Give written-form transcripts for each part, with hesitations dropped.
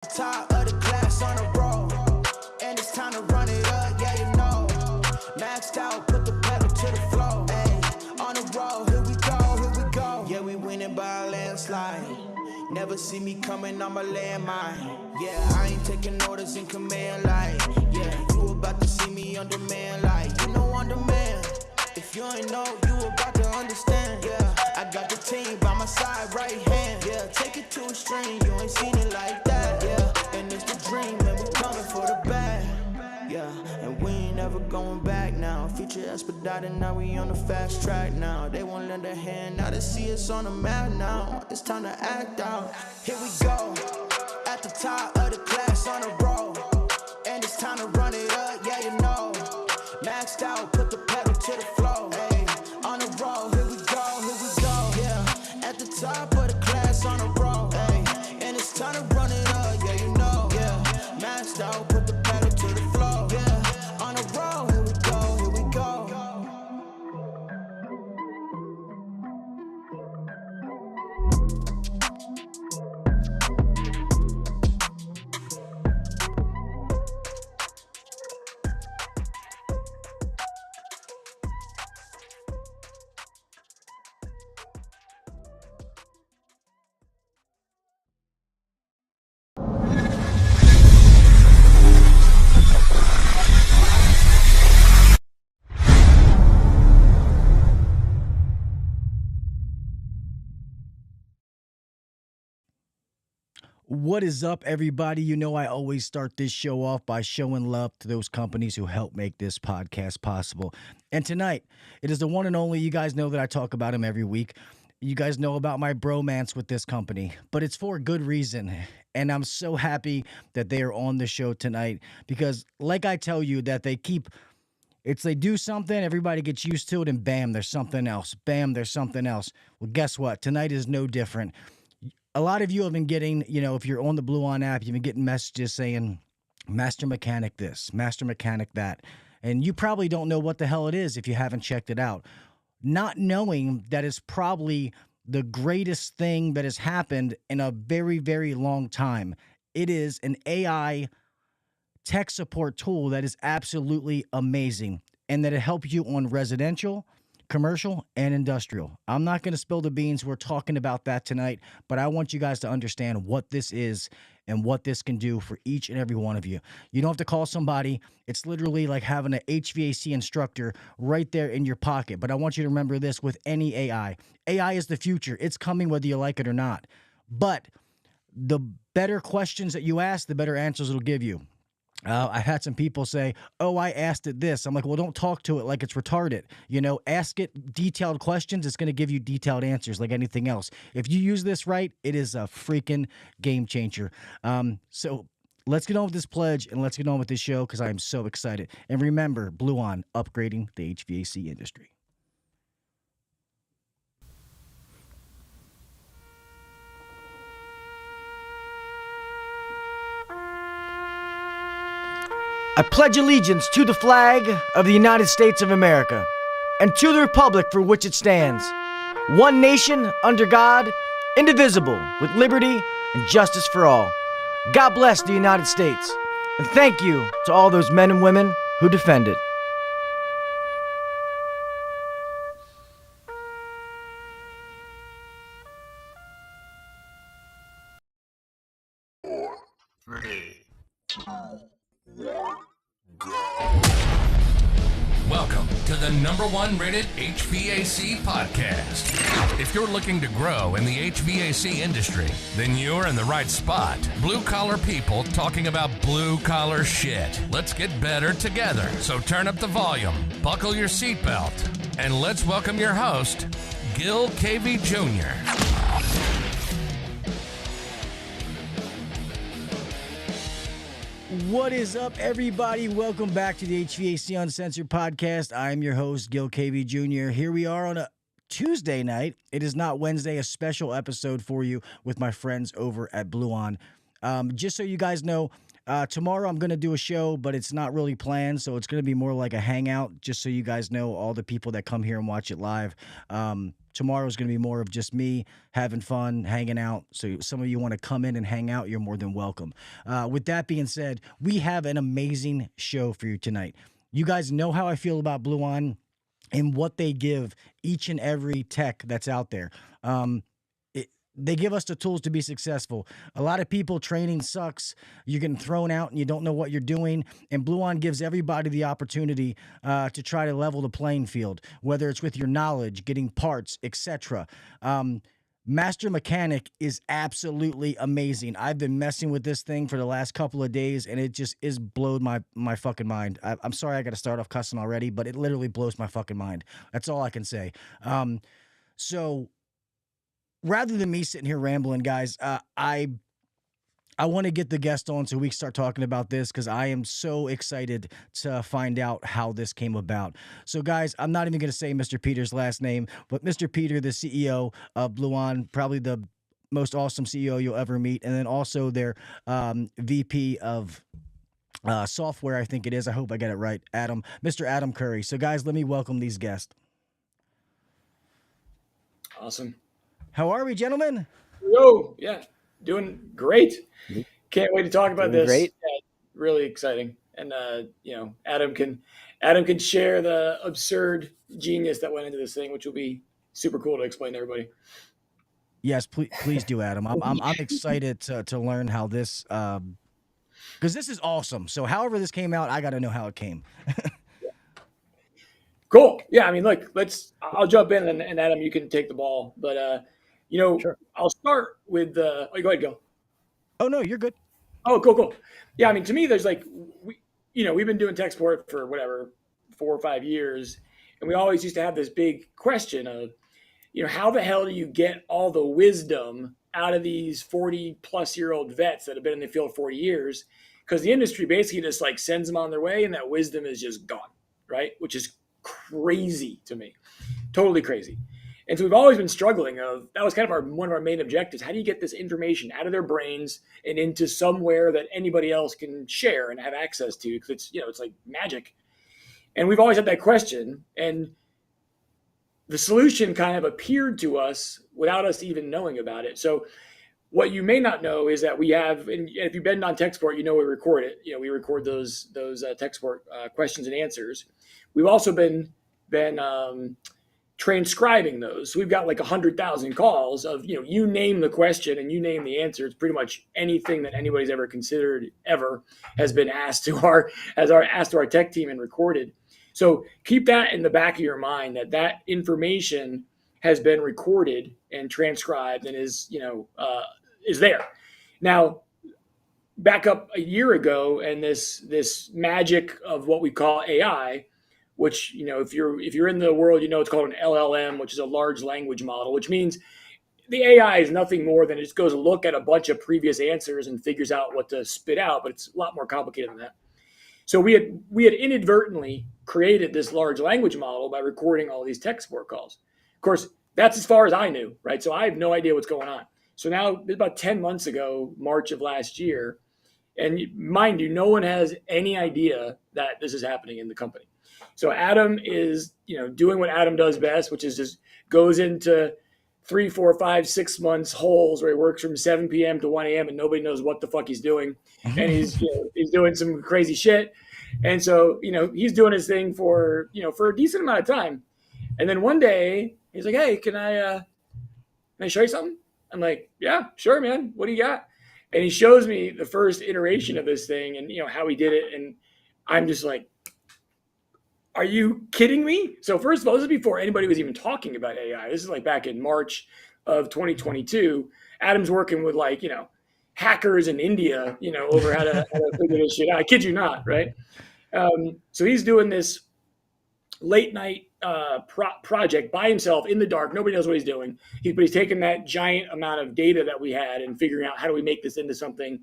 Top of the class on a roll, and it's time to run it up, yeah, you know. Maxed out, put the pedal to the floor. Hey, on the road, here we go. Yeah, we winning by a landslide. Never see me coming on my landmine. Yeah, I ain't taking orders in command like. Yeah, you about to see me on demand like. You know on demand. If you ain't know, you about to understand. Yeah, I got the team by my side, right hand. Yeah, take it to a string, you ain't seen it like that. Yeah, and it's the dream, and we coming for the bag. Yeah, and we ain't never going back now. Future expedited, now we on the fast track now. They won't lend a hand, now they see us on the map now. It's time to act out. Here we go, at the top of the class on a roll, and it's time to run it up, yeah, you know. Maxed out, put the pedal to the floor. Hey, on the road, here we go, yeah. At the top of the class on a roll, hey, and it's time to run it up, yeah, you know, yeah. Maxed out, put the pedal to the floor, yeah. On the road, here we go. What is up, everybody? You know I always start this show off by showing love to those companies who help make this podcast possible. And tonight, it is the one and only. You guys know that I talk about him every week. You guys know about my bromance with this company, but it's for a good reason. And I'm so happy that they are on the show tonight because, like I tell you, that they do something, everybody gets used to it, and bam, there's something else. Bam, there's something else. Well, guess what? Tonight is no different. A lot of you have been getting, if you're on the Bluon app, you've been getting messages saying, Master Mechanic this, Master Mechanic that. And you probably don't know what the hell it is if you haven't checked it out. Not knowing that it's probably the greatest thing that has happened in a very, very long time. It is an AI tech support tool that is absolutely amazing and that it helps you on residential, commercial, and industrial. I'm not going to spill the beans. We're talking about that tonight, but I want you guys to understand what this is and what this can do for each and every one of you. You don't have to call somebody. It's literally like having an HVAC instructor right there in your pocket. But I want you to remember this with any AI. AI is the future. It's coming whether you like it or not. But the better questions that you ask, the better answers it'll give you. I had some people say, oh, I asked it this. I'm like, well, don't talk to it like it's retarded. Ask it detailed questions. It's going to give you detailed answers like anything else. If you use this right, it is a freaking game changer. So let's get on with this pledge and let's get on with this show because I am so excited. And remember, Bluon, upgrading the HVAC industry. I pledge allegiance to the flag of the United States of America and to the republic for which it stands, one nation under God, indivisible, with liberty and justice for all. God bless the United States, and thank you to all those men and women who defend it. Welcome to the #1 rated HVAC podcast. If you're looking to grow in the HVAC industry, then you're in the right spot. Blue collar people talking about blue collar shit. Let's get better together. So turn up the volume, buckle your seatbelt, and let's welcome your host, Gil KV Jr. What is up, everybody? Welcome back to the HVAC Uncensored Podcast. I'm your host, Gil KV Jr. Here we are on a Tuesday night. It is not Wednesday, a special episode for you with my friends over at Bluon. Just so you guys know, Tomorrow I'm going to do a show, but it's not really planned, so it's going to be more like a hangout, just so you guys know, all the people that come here and watch it live. Tomorrow is going to be more of just me having fun, hanging out. So some of you want to come in and hang out, you're more than welcome. With that being said, we have an amazing show for you tonight. You guys know how I feel about Bluon and what they give each and every tech that's out there. They give us the tools to be successful. A lot of people, training sucks. You're getting thrown out and you don't know what you're doing. And Bluon gives everybody the opportunity to try to level the playing field, whether it's with your knowledge, getting parts, etc. Master Mechanic is absolutely amazing. I've been messing with this thing for the last couple of days, and it just is blowed my fucking mind. I'm sorry I got to start off cussing already, but it literally blows my fucking mind. That's all I can say. So rather than me sitting here rambling, guys, I want to get the guest on so we can start talking about this, because I am so excited to find out how this came about. So, guys, I'm not even going to say Mr. Peter's last name, but Mr. Peter, the CEO of Bluon, probably the most awesome CEO you'll ever meet, and then also their VP of software, I think it is. I hope I get it right. Mr. Adam Curry. So, guys, let me welcome these guests. Awesome. How are we, gentlemen? Yo, yeah, doing great. Can't wait to talk about this. Great. Yeah, really exciting. And Adam can share the absurd genius that went into this thing, which will be super cool to explain to everybody. Yes, please do, Adam. I'm excited to learn how this, because this is awesome. So, however this came out, I got to know how it came. Cool. Yeah, I mean, look, I'll jump in and Adam, you can take the ball. But Sure. I'll start with go ahead, go. Oh no, you're good. Oh, cool. Yeah, I mean, to me, there's we've been doing tech support for 4 or 5 years, and we always used to have this big question of, how the hell do you get all the wisdom out of these 40-plus-year-old vets that have been in the field 40 years? Because the industry basically just sends them on their way, and that wisdom is just gone, right? Which is crazy to me, totally crazy. And so we've always been struggling. That was kind of one of our main objectives. How do you get this information out of their brains and into somewhere that anybody else can share and have access to? Because it's like magic. And we've always had that question. And the solution kind of appeared to us without us even knowing about it. So what you may not know is that we have, and if you've been on tech support, we record it. We record those tech support questions and answers. We've also been transcribing those. So we've got 100,000 calls of, you name the question and you name the answer. It's pretty much anything that anybody's ever considered ever has been asked to our tech team and recorded. So keep that in the back of your mind, that information has been recorded and transcribed and is there. Now, back up a year ago, and this magic of what we call AI, which, if you're in the world, it's called an LLM, which is a large language model, which means the AI is nothing more than it just goes to look at a bunch of previous answers and figures out what to spit out, but it's a lot more complicated than that. So we had inadvertently created this large language model by recording all these tech support calls. Of course, that's as far as I knew, right? So I have no idea what's going on. So now, about 10 months ago, March of last year, and mind you, no one has any idea that this is happening in the company. So Adam is, doing what Adam does best, which is just goes into 3, 4, 5, 6 months holes where he works from 7 p.m. to 1 a.m. and nobody knows what the fuck he's doing. And he's doing some crazy shit. And so, he's doing his thing for a decent amount of time. And then one day he's like, hey, can I show you something? I'm like, yeah, sure, man. What do you got? And he shows me the first iteration of this thing and, how he did it. And I'm just like, are you kidding me? So first of all, this is before anybody was even talking about AI. This is back in March of 2022. Adam's working with hackers in India, over how to figure this shit out. I kid you not, right? So he's doing this late night project by himself in the dark. Nobody knows what he's doing. But he's taking that giant amount of data that we had and figuring out how do we make this into something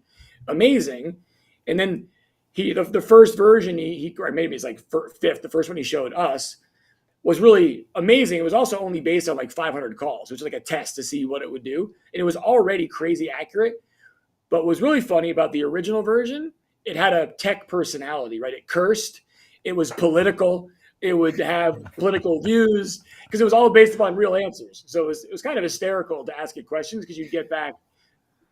amazing. And then the first version, or maybe it's fifth, the first one he showed us was really amazing. It was also only based on 500 calls, which is a test to see what it would do. And it was already crazy accurate. But what was really funny about the original version it had a tech personality, right? It cursed. It was political. It would have political views because it was all based upon real answers. So it was kind of hysterical to ask it questions because you'd get back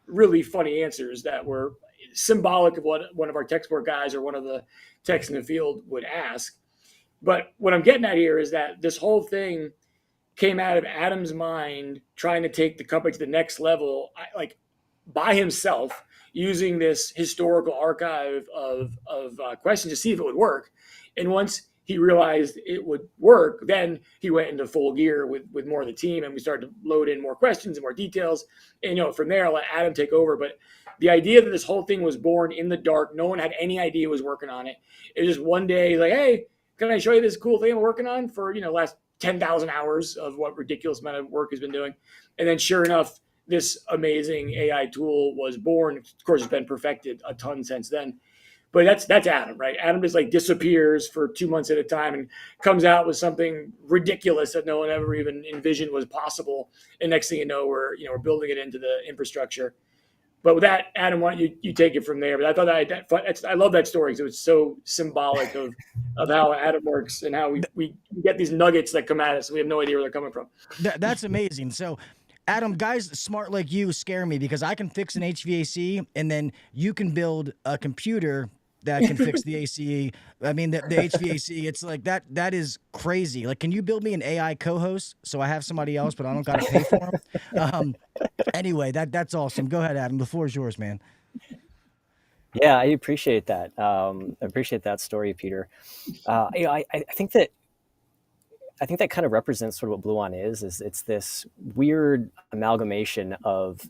really funny answers that were symbolic of what one of our tech support guys or one of the techs in the field would ask. But what I'm getting at here is that this whole thing came out of Adam's mind trying to take the company to the next level, like by himself, using this historical archive of questions to see if it would work. And once he realized it would work, then he went into full gear with more of the team, and we started to load in more questions and more details. And, from there, I'll let Adam take over. But the idea that this whole thing was born in the dark, no one had any idea was working on it. It was just one day, like, hey, can I show you this cool thing I'm working on for, last 10,000 hours of what ridiculous amount of work has been doing. And then sure enough, this amazing AI tool was born. Of course, it's been perfected a ton since then. But that's Adam, right? Adam just like disappears for 2 months at a time and comes out with something ridiculous that no one ever even envisioned was possible. And next thing you know, we're building it into the infrastructure. But with that, Adam, why don't you take it from there? But I thought I love that story because it was so symbolic of how Adam works and how we get these nuggets that come at us. We have no idea where they're coming from. That's amazing. So, Adam, guys smart like you scare me because I can fix an HVAC and then you can build a computer that can fix the ACE. I mean, the HVAC, it's like that is crazy. Like, can you build me an AI co-host so I have somebody else, but I don't got to pay for him? Anyway, that's awesome. Go ahead, Adam. The floor is yours, man. Yeah, I appreciate that. I appreciate that story, Peter. I think that kind of represents sort of what Bluon is it's this weird amalgamation of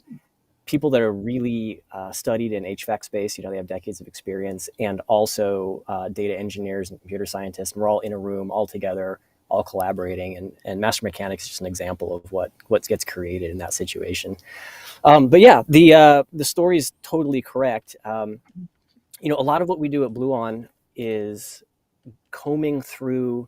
people that are really studied in HVAC space, they have decades of experience, and also data engineers and computer scientists. And we're all in a room, all together, all collaborating. And Master Mechanics is just an example of what gets created in that situation. But yeah, the story is totally correct. A lot of what we do at Bluon is combing through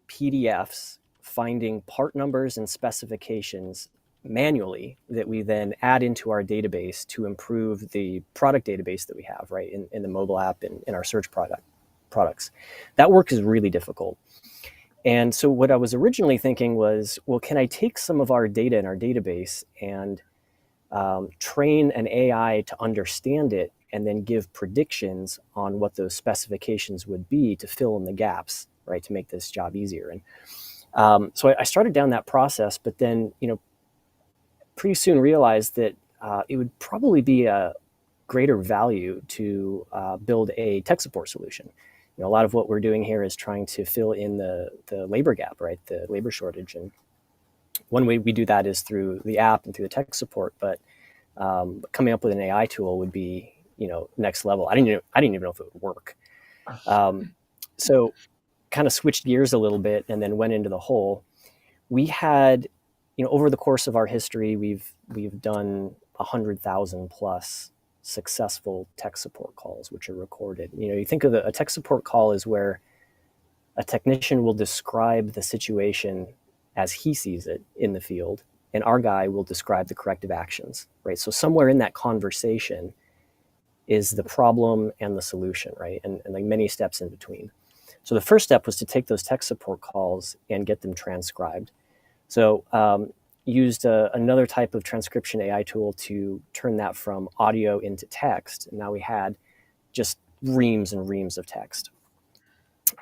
PDFs, finding part numbers and specifications manually that we then add into our database to improve the product database that we have, right, in the mobile app and in our search products. That work is really difficult. And so what I was originally thinking was, well, can I take some of our data in our database and train an AI to understand it and then give predictions on what those specifications would be to fill in the gaps, right, to make this job easier. And so I started down that process, but then, pretty soon realized that it would probably be a greater value to build a tech support solution. A lot of what we're doing here is trying to fill in the labor gap, right, the labor shortage. And one way we do that is through the app and through the tech support. But coming up with an AI tool would be, next level. I didn't even know if it would work. So kind of switched gears a little bit and then went into the whole. We had, over the course of our history, we've done 100,000 plus successful tech support calls, which are recorded. You think of a tech support call is where a technician will describe the situation as he sees it in the field, and our guy will describe the corrective actions, right? So somewhere in that conversation is the problem and the solution, right? And like many steps in between. So the first step was to take those tech support calls and get them transcribed. So used another type of transcription AI tool to turn that from audio into text. And now we had just reams and reams of text.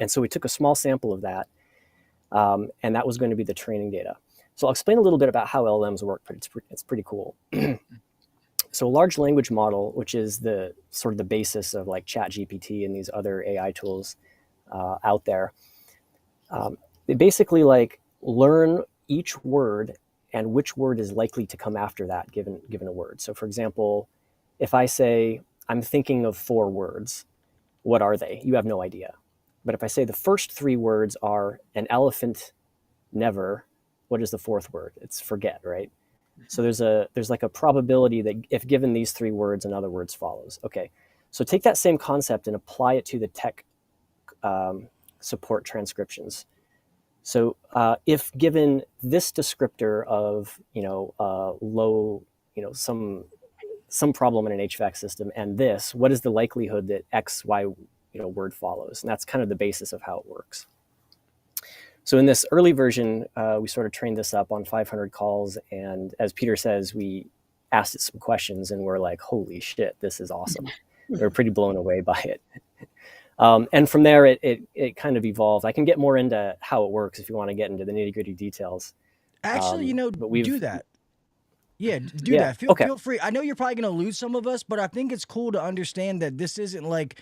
And so we took a small sample of that, and that was going to be the training data. So I'll explain a little bit about how LLMs work, but it's pretty cool. So a large language model, which is the sort of the basis of like ChatGPT and these other AI tools out there, they basically like learn each word and which word is likely to come after that given a word. So for example, if I say, I'm thinking of 4 words, what are they? You have no idea. But if I say the first 3 words are an elephant, never, what is the 4th word? It's forget, right? So there's like a probability that if given these 3 words, another word follows. Okay, so take that same concept and apply it to the tech support transcriptions. So if given this descriptor of, low, some some problem in an HVAC system and this, what is the likelihood that X, Y, word follows? And that's kind of the basis of how it works. So in this early version, we sort of trained this up on 500 calls. And as Peter says, we asked it some questions and we're like, holy shit, this is awesome. We were pretty blown away by it. And from there, it kind of evolved. I can get more into how it works if you want to get into the nitty gritty details. Actually, but we do that. Yeah, do that. Feel free. I know you're probably going to lose some of us, but I think it's cool to understand that this isn't like,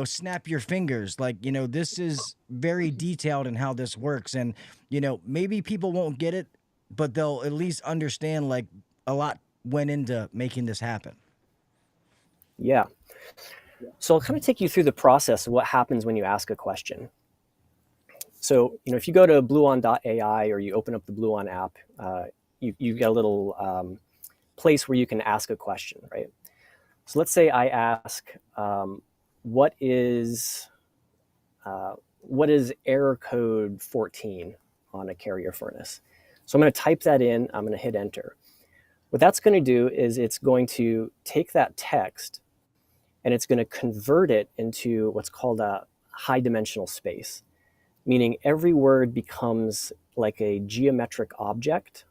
snap your fingers. Like, this is very detailed in how this works. And, maybe people won't get it, but they'll at least understand like a lot went into making this happen. Yeah. So I'll kind of take you through the process of what happens when you ask a question. So, if you go to bluon.ai or you open up the Bluon app, you've got a little place where you can ask a question, right? So let's say I ask, what is error code 14 on a carrier furnace? So I'm going to type that in. I'm going to hit enter. What that's going to do is it's going to take that text and it's going to convert it into what's called a high dimensional space, meaning every word becomes like a geometric object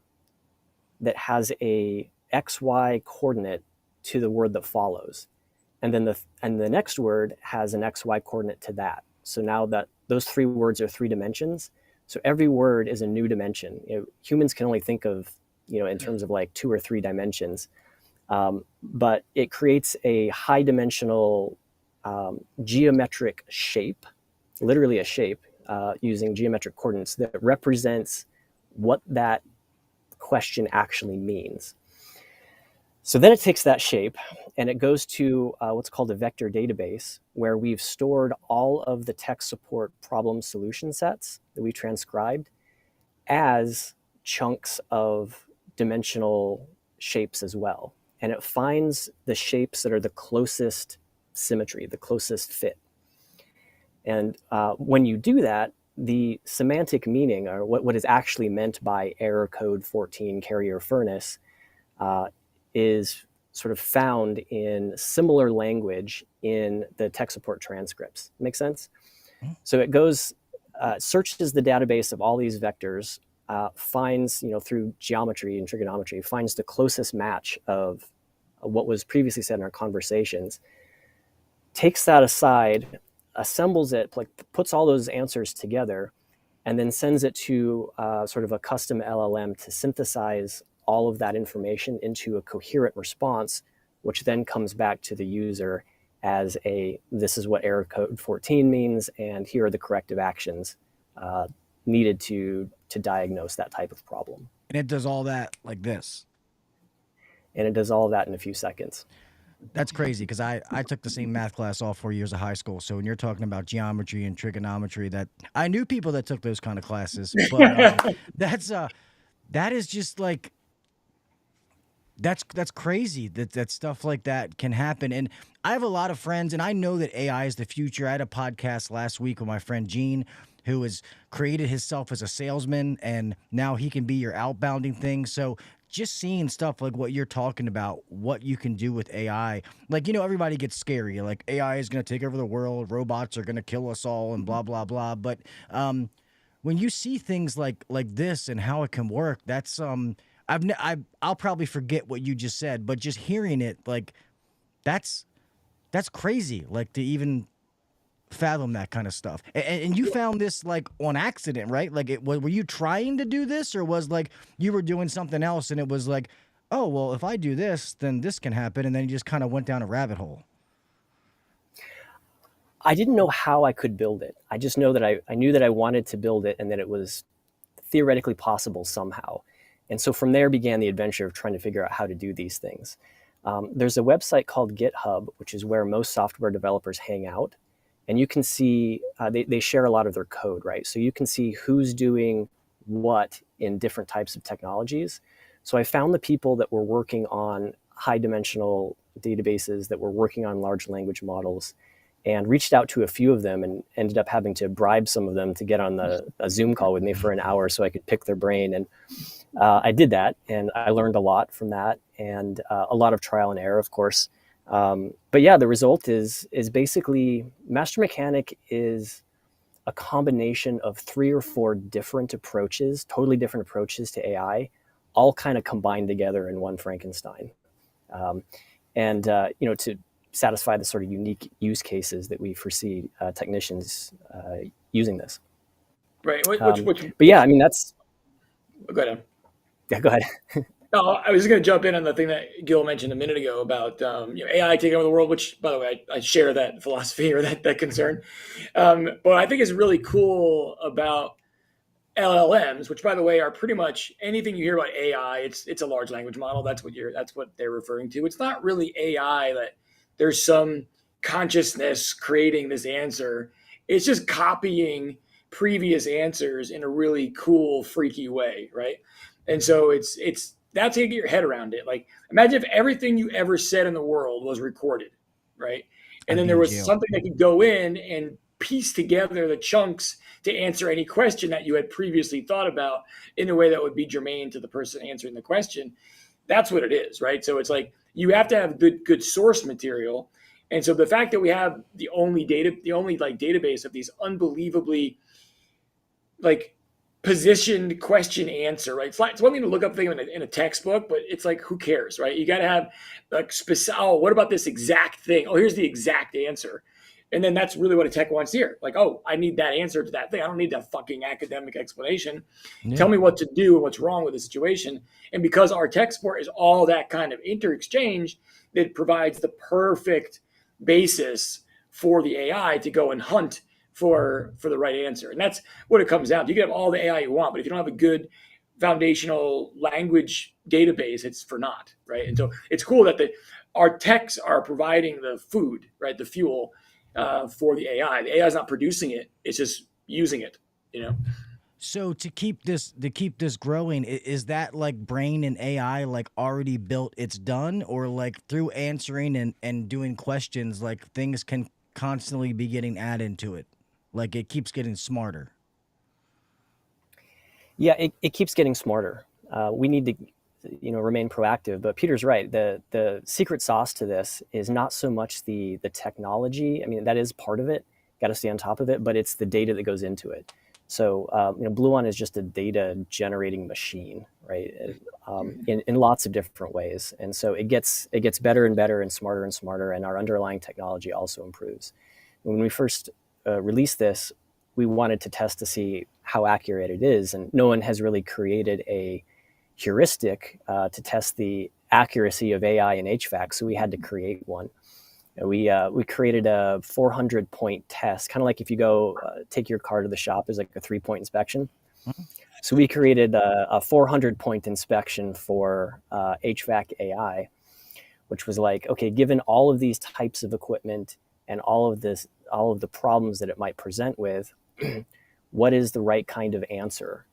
that has a XY coordinate to the word that follows. And then the next word has an XY coordinate to that. So now that those three words are 3 dimensions, so every word is a new dimension. Humans can only think of, in terms of like 2 or 3 dimensions, but it creates a high dimensional geometric shape, literally a shape, using geometric coordinates that represents what that question actually means. So then it takes that shape and it goes to what's called a vector database, where we've stored all of the tech support problem solution sets that we transcribed as chunks of dimensional shapes as well. And it finds the shapes that are the closest symmetry, the closest fit. And when you do that, the semantic meaning, or what is actually meant by error code 14 carrier furnace, is sort of found in similar language in the tech support transcripts. Make sense? So it goes, searches the database of all these vectors, finds, through geometry and trigonometry, finds the closest match of what was previously said in our conversations, takes that aside, assembles it, like puts all those answers together, and then sends it to sort of a custom LLM to synthesize all of that information into a coherent response, which then comes back to the user as this is what error code 14 means, and here are the corrective actions needed to diagnose that type of problem. And it does all that like this. And it does all of that in a few seconds. That's crazy, because I took the same math class all 4 years of high school. So when you're talking about geometry and trigonometry, that I knew people that took those kind of classes, but that is just like, that's crazy that stuff like that can happen. And I have a lot of friends, and I know that AI is the future. I had a podcast last week with my friend Gene, who has created himself as a salesman, and now he can be your outbounding thing. So just seeing stuff like what you're talking about, what you can do with AI, like, everybody gets scary. Like, AI is going to take over the world. Robots are going to kill us all and blah, blah, blah. But when you see things like this and how it can work, that's I'll probably forget what you just said, but just hearing it, like, that's crazy. Like, to even fathom that kind of stuff. And you found this like on accident, right? Like, were you trying to do this, or was like you were doing something else and it was like, oh, well, if I do this, then this can happen, and then you just kind of went down a rabbit hole? I didn't know how I could build it. I just know that I knew that I wanted to build it and that it was theoretically possible somehow. And so from there began the adventure of trying to figure out how to do these things. There's a website called GitHub, which is where most software developers hang out. And you can see, they share a lot of their code, right? So you can see who's doing what in different types of technologies. So I found the people that were working on high dimensional databases, that were working on large language models. and reached out to a few of them and ended up having to bribe some of them to get on a Zoom call with me for an hour so I could pick their brain. And I did that, and I learned a lot from that, and a lot of trial and error, of course. But yeah, the result is basically Master Mechanic is a combination of 3 or 4 different approaches, totally different approaches to AI, all kind of combined together in one Frankenstein. To satisfy the sort of unique use cases that we foresee technicians using this. Right. But yeah, I mean, that's... Go ahead. Yeah, go ahead. No, I was just going to jump in on the thing that Gil mentioned a minute ago about AI taking over the world, which, by the way, I share that philosophy or that concern. But I think is really cool about LLMs, which, by the way, are pretty much anything you hear about AI. It's a large language model. That's what they're referring to. It's not really AI that there's some consciousness creating this answer. It's just copying previous answers in a really cool, freaky way, right? And so it's that's how you get your head around it. Like, imagine if everything you ever said in the world was recorded, right? And then there was something that could go in and piece together the chunks to answer any question that you had previously thought about in a way that would be germane to the person answering the question. That's what it is, right? So it's like you have to have good source material. And so the fact that we have the only database of these unbelievably positioned question answer, right? It's one thing to look up things in a textbook, but it's like, who cares, right? You got to have what about this exact thing? Oh, here's the exact answer. And then that's really what a tech wants to hear. Like, oh, I need that answer to that thing. I don't need that fucking academic explanation. Yeah. Tell me what to do and what's wrong with the situation. And because our tech support is all that kind of inter-exchange, it provides the perfect basis for the AI to go and hunt for the right answer. And that's what it comes down to. You can have all the AI you want, but if you don't have a good foundational language database, it's for naught, right? And so it's cool that our techs are providing the food, right, the fuel for the AI. The AI is not producing it; it's just using it, So to keep this growing, is that like brain and AI like already built? It's done, or like through answering and doing questions, like things can constantly be getting added to it, like it keeps getting smarter. Yeah, it keeps getting smarter. We need to, remain proactive. But Peter's right. The secret sauce to this is not so much the technology. I mean, that is part of it. Got to stay on top of it, but it's the data that goes into it. So, Bluon is just a data generating machine, right? In lots of different ways. And so it gets better and better and smarter, and our underlying technology also improves. When we first released this, we wanted to test to see how accurate it is. And no one has really created a heuristic to test the accuracy of AI in HVAC. So we had to create one. We created a 400-point test, kind of like if you go take your car to the shop, there's like a 3-point inspection. Mm-hmm. So we created a 400-point inspection for HVAC AI, which was like, okay, given all of these types of equipment and all of the problems that it might present with, what is the right kind of answer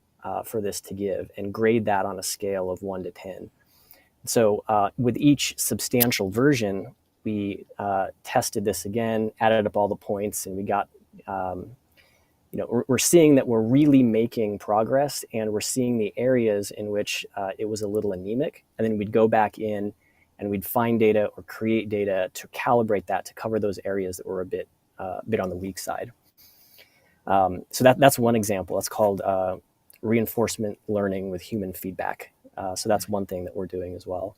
for this to give, and grade that on a scale of 1 to 10. So with each substantial version, we tested this again, added up all the points, and we got, we're seeing that we're really making progress, and we're seeing the areas in which it was a little anemic. And then we'd go back in and we'd find data or create data to calibrate that to cover those areas that were a bit on the weak side. So that's one example. That's called reinforcement learning with human feedback. So that's one thing that we're doing as well.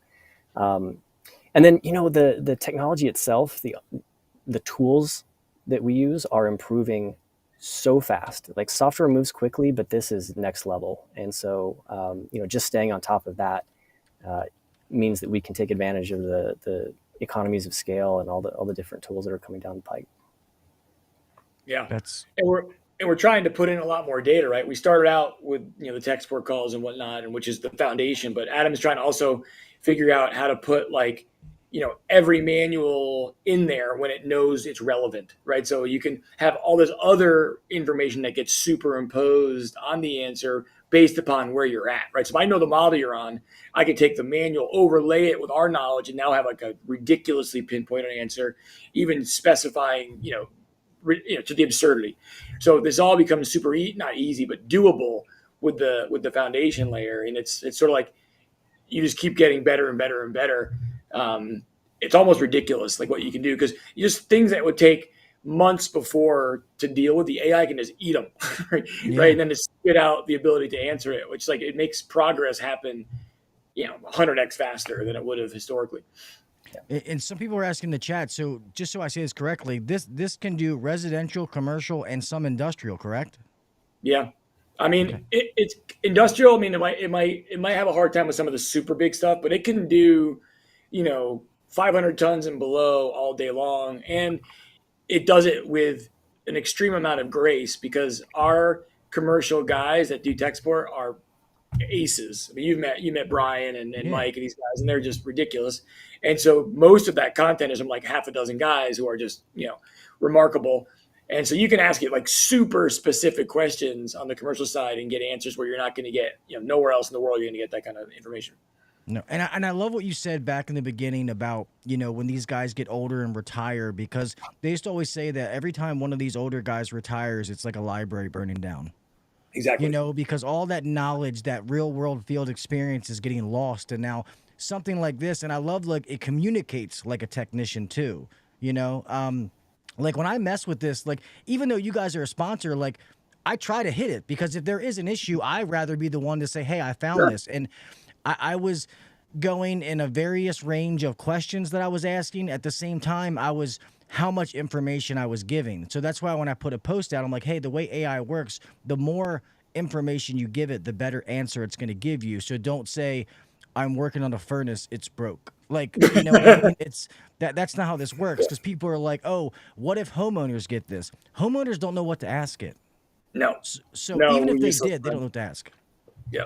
And then, the technology itself, the tools that we use are improving so fast. Like, software moves quickly, but this is next level. And so, just staying on top of that means that we can take advantage of the economies of scale and all the different tools that are coming down the pike. Yeah, and we're trying to put in a lot more data, right? We started out with the tech support calls and whatnot, and which is the foundation. But Adam's trying to also figure out how to put every manual in there when it knows it's relevant, right? So you can have all this other information that gets superimposed on the answer based upon where you're at, right? So if I know the model you're on, I can take the manual, overlay it with our knowledge, and now have like a ridiculously pinpointed answer, even specifying, to the absurdity. So this all becomes super not easy, but doable with the foundation layer, and it's sort of like you just keep getting better and better and better. It's almost ridiculous, like what you can do, because just things that would take months before to deal with, the AI can just eat them, right? Yeah. Right, and then to spit out the ability to answer it, which it makes progress happen, 100x faster than it would have historically. And some people are asking in the chat, so just so I say this correctly, this can do residential, commercial, and some industrial, correct? Yeah. I mean, it's industrial. I mean, it might have a hard time with some of the super big stuff, but it can do, 500 tons and below all day long. And it does it with an extreme amount of grace, because our commercial guys that do tech support are aces. I mean, you met Brian and Mike and these guys, and they're just ridiculous. And so most of that content is from like half a dozen guys who are just, remarkable. And so you can ask it like super specific questions on the commercial side and get answers where you're not going to get, nowhere else in the world you're going to get that kind of information. No, and I love what you said back in the beginning about, when these guys get older and retire, because they used to always say that every time one of these older guys retires, it's like a library burning down. Exactly. Because all that knowledge, that real world field experience is getting lost. And now something like this, and I love, like, it communicates like a technician too, like when I mess with this, like, even though you guys are a sponsor, like, I try to hit it, because if there is an issue, I'd rather be the one to say, hey, I found this. And I was going in a various range of questions that I was asking. At the same time, I was how much information I was giving. So that's why when I put a post out, I'm like, hey, the way AI works, the more information you give it, the better answer it's going to give you. So don't say, I'm working on a furnace, it's broke. Like, what I mean? It's that's not how this works, because people are like, oh, what if homeowners get this? Homeowners don't know what to ask it. No. So even if they did, they don't know what to ask. Yeah.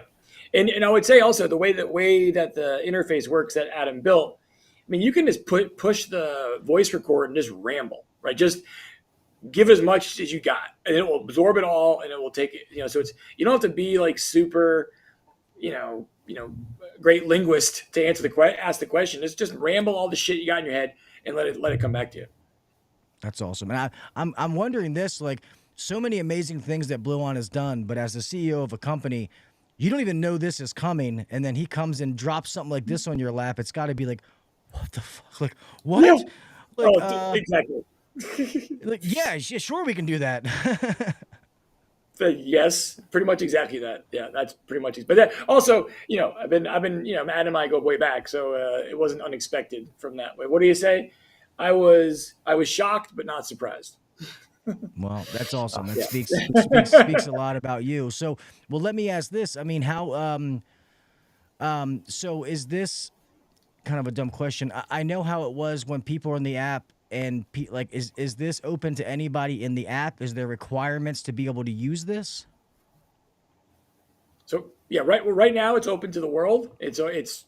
And I would say also the way that the interface works that Adam built, I mean, you can just push the voice record and just ramble, right? Just give as much as you got, and it will absorb it all, and it will take it, so it's, you don't have to be like super, great linguist to ask the question. It's just ramble all the shit you got in your head and let it come back to you. That's awesome. And I'm wondering this, like, so many amazing things that Bluon has done, but as the CEO of a company, you don't even know this is coming, and then he comes and drops something like this on your lap. It's got to be like, what the fuck? Like, what? Yeah. Like, Exactly. like, yeah, sure, we can do that. Yes, pretty much exactly that. Yeah, that's pretty much it. But that also, I've been, Matt and I go way back, so it wasn't unexpected from that way. What do you say? I was shocked, but not surprised. Well, that's awesome. That speaks a lot about you. So, well, let me ask this. I mean, how, so is this kind of a dumb question? I know how it was when people are in the app, and like, is this open to anybody in the app? Is there requirements to be able to use this? So yeah, right now it's open to the world. It's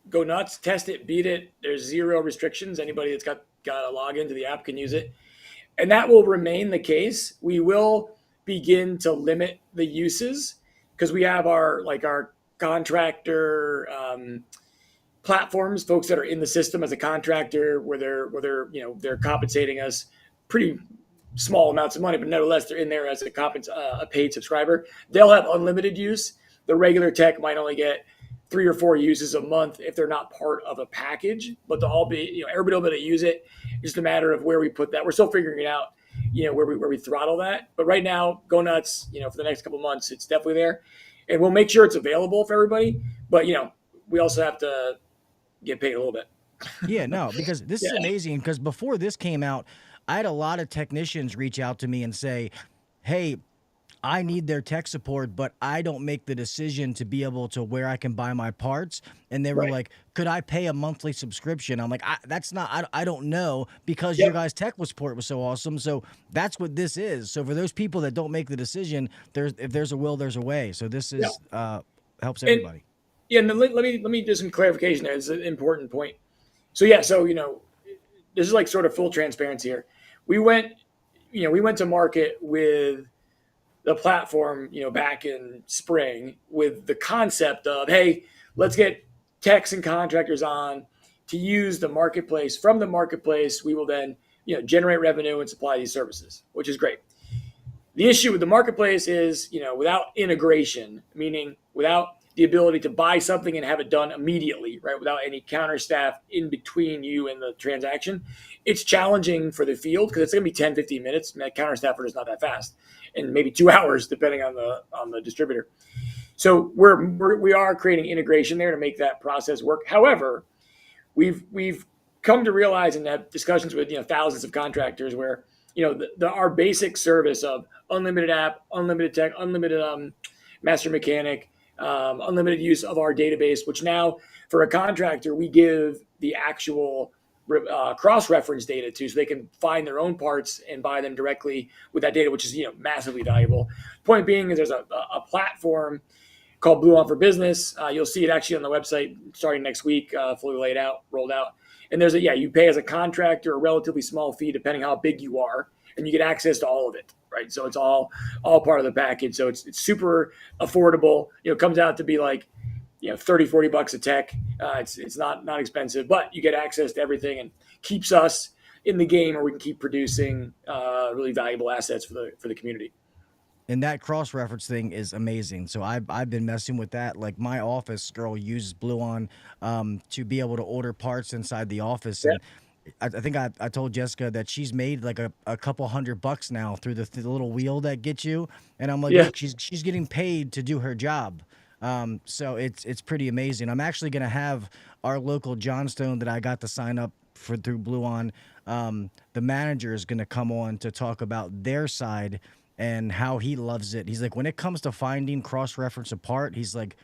go nuts, test it, beat it. There's zero restrictions. Anybody that's got a login to the app can use it. And that will remain the case. We will begin to limit the uses, because we have our contractor platforms, folks that are in the system as a contractor, where they're compensating us pretty small amounts of money, but nevertheless they're in there as a paid subscriber. They'll have unlimited use. The regular tech might only get 3 or 4 uses a month if they're not part of a package, but they'll all be, everybody will be able to use it. It's just a matter of where we put that. We're still figuring it out, where we throttle that. But right now, go nuts, for the next couple of months, it's definitely there. And we'll make sure it's available for everybody. But, we also have to get paid a little bit. Yeah, no, because this is amazing, because before this came out, I had a lot of technicians reach out to me and say, hey, I need their tech support, but I don't make the decision to be able to where I can buy my parts. And they were like, could I pay a monthly subscription? I'm like, I don't know, because your guys' tech support was so awesome. So that's what this is. So for those people that don't make the decision, if there's a will, there's a way. So this is helps everybody. And let me do some clarification there. It's an important point. So this is like sort of full transparency here. We went to market with the platform, back in spring with the concept of, hey, let's get techs and contractors on to use the marketplace. From the marketplace, we will then, generate revenue and supply these services, which is great. The issue with the marketplace is, without integration, meaning without the ability to buy something and have it done immediately, right? Without any counter staff in between you and the transaction, it's challenging for the field because it's going to be 10, 15 minutes. And that counter staffer is not that fast, and maybe 2 hours depending on the distributor. So we are creating integration there to make that process work. However, we've come to realize and have discussions with thousands of contractors where our basic service of unlimited app, unlimited tech, unlimited master mechanic, unlimited use of our database, which now for a contractor we give the actual cross-reference data to, so they can find their own parts and buy them directly with that data, which is massively valuable. Point being is there's a platform called Bluon for Business. You'll see it actually on the website starting next week, fully rolled out. And there's you pay as a contractor a relatively small fee depending how big you are, and you get access to all of it, right? So it's all part of the package. So it's super affordable. It comes out to be like, $30-$40 a tech. It's not expensive, but you get access to everything and keeps us in the game where we can keep producing really valuable assets for the community. And that cross-reference thing is amazing. So I've been messing with that. Like my office girl uses Bluon to be able to order parts inside the office. Yeah. And I think I told Jessica that she's made like a couple $100 now through the little wheel that gets you. And I'm like, look, she's getting paid to do her job. So it's pretty amazing. I'm actually gonna have our local Johnstone that I got to sign up for through Bluon. The manager is gonna come on to talk about their side and how he loves it. He's like, when it comes to finding cross-reference apart, he's like,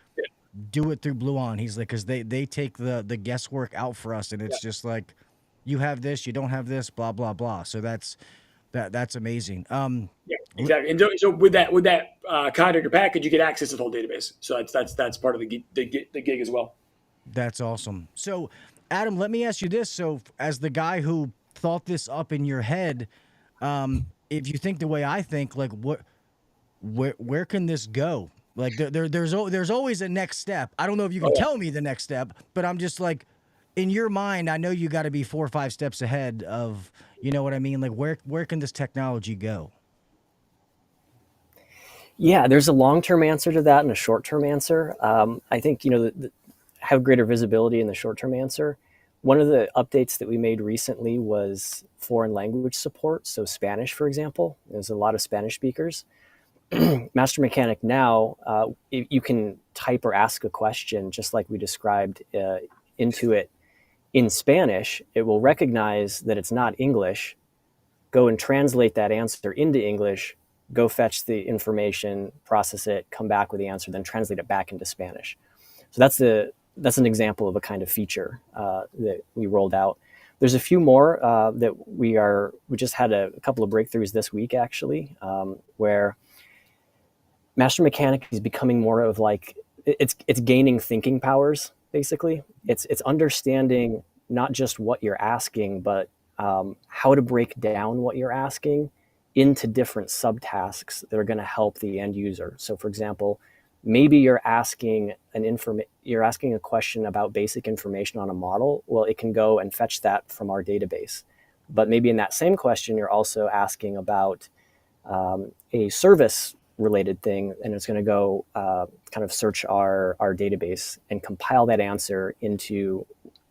do it through Bluon. He's like, because they take the guesswork out for us, and it's just like, you have this, you don't have this, blah blah blah. So that's amazing. Yeah, exactly. And so with that contractor package, you get access to the whole database. So that's part of the gig as well. That's awesome. So, Adam, let me ask you this. So, as the guy who thought this up in your head, if you think the way I think, like where can this go? Like there's always a next step. I don't know if you can tell me the next step, but I'm just like, in your mind, I know you got to be 4 or 5 steps ahead of, you know what I mean? Like where can this technology go? Yeah, there's a long-term answer to that and a short-term answer. I think, have greater visibility in the short-term answer. One of the updates that we made recently was foreign language support. So Spanish, for example, there's a lot of Spanish speakers. Master Mechanic now, you can type or ask a question, just like we described, into it in Spanish. It will recognize that it's not English, go and translate that answer into English, go fetch the information, process it, come back with the answer, then translate it back into Spanish. So that's an example of a kind of feature that we rolled out. There's a few more that we just had a couple of breakthroughs this week, actually, where Master Mechanic is becoming more of like, it's gaining thinking powers, basically. It's understanding not just what you're asking, but how to break down what you're asking into different subtasks that are going to help the end user. So, for example, maybe you're asking a question about basic information on a model. Well, it can go and fetch that from our database. But maybe in that same question, you're also asking about a service-related thing, and it's going to go kind of search our database and compile that answer into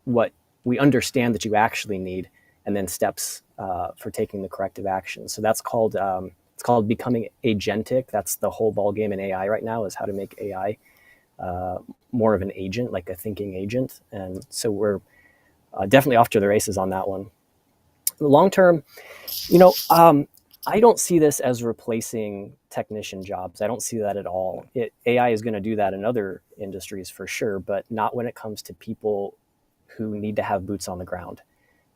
what we understand that you actually need, and then steps for taking the corrective action. So that's called it's called becoming agentic. That's the whole ballgame in AI right now, is how to make AI more of an agent, like a thinking agent. And so we're definitely off to the races on that one. Long term, I don't see this as replacing technician jobs. I don't see that at all. AI is going to do that in other industries for sure, but not when it comes to people who need to have boots on the ground.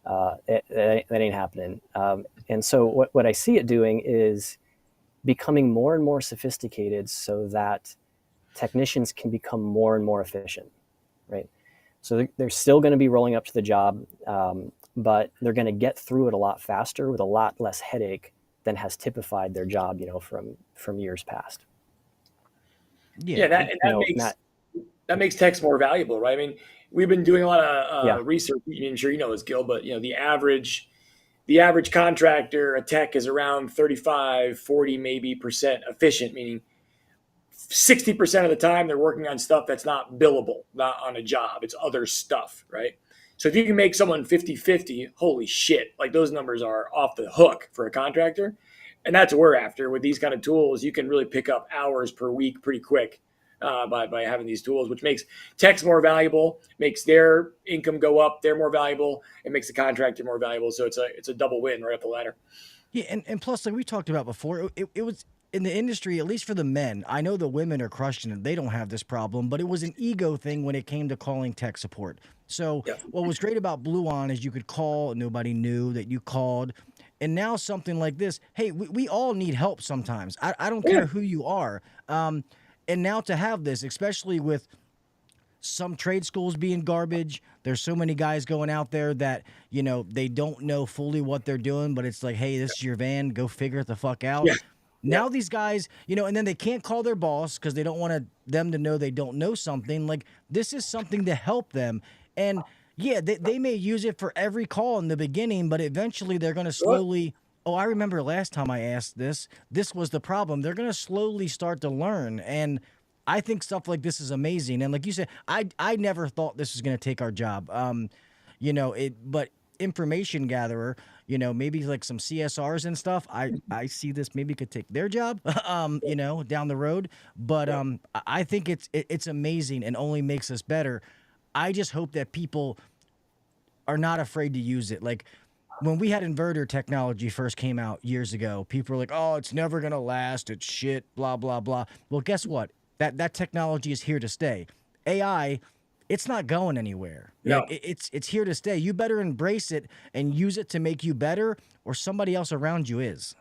That ain't happening. And so what I see it doing is becoming more and more sophisticated so that technicians can become more and more efficient, right? So they're still going to be rolling up to the job, but they're going to get through it a lot faster with a lot less headache than has typified their job, from years past. Yeah, that makes techs more valuable, right? I mean, we've been doing a lot of research. I'm sure you know this, Gil, but the average contractor, a tech, is around 35, 40 maybe percent efficient, meaning 60% of the time they're working on stuff that's not billable, not on a job. It's other stuff, right? So if you can make someone 50-50, holy shit, like those numbers are off the hook for a contractor. And that's what we're after. With these kind of tools, you can really pick up hours per week pretty quick by having these tools, which makes techs more valuable, makes their income go up, they're more valuable, it makes the contractor more valuable. So it's a double win right up the ladder. Yeah, and plus, like we talked about before, it was in the industry, at least for the men. I know the women are crushing it; they don't have this problem, but it was an ego thing when it came to calling tech support. So what was great about Bluon is you could call, nobody knew that you called, and now something like this. Hey, we all need help sometimes. I don't care who you are, and now to have this, especially with some trade schools being garbage. There's so many guys going out there that, they don't know fully what they're doing, but it's like, hey, this is your van. Go figure it the fuck out. Yeah. Now these guys, and then they can't call their boss because they don't want them to know they don't know something. Like, this is something to help them. And, yeah, they may use it for every call in the beginning, but eventually they're going to slowly – I remember last time I asked this was the problem. They're going to slowly start to learn, and – I think stuff like this is amazing. And like you said, I never thought this was going to take our job. But information gatherer, maybe like some CSRs and stuff, I see this maybe could take their job, down the road. But I think it's amazing and only makes us better. I just hope that people are not afraid to use it. Like, when we had inverter technology first came out years ago, people were like, oh, it's never going to last. It's shit, blah, blah, blah. Well, guess what? That technology is here to stay. AI, it's not going anywhere. No. It's here to stay. You better embrace it and use it to make you better, or somebody else around you is.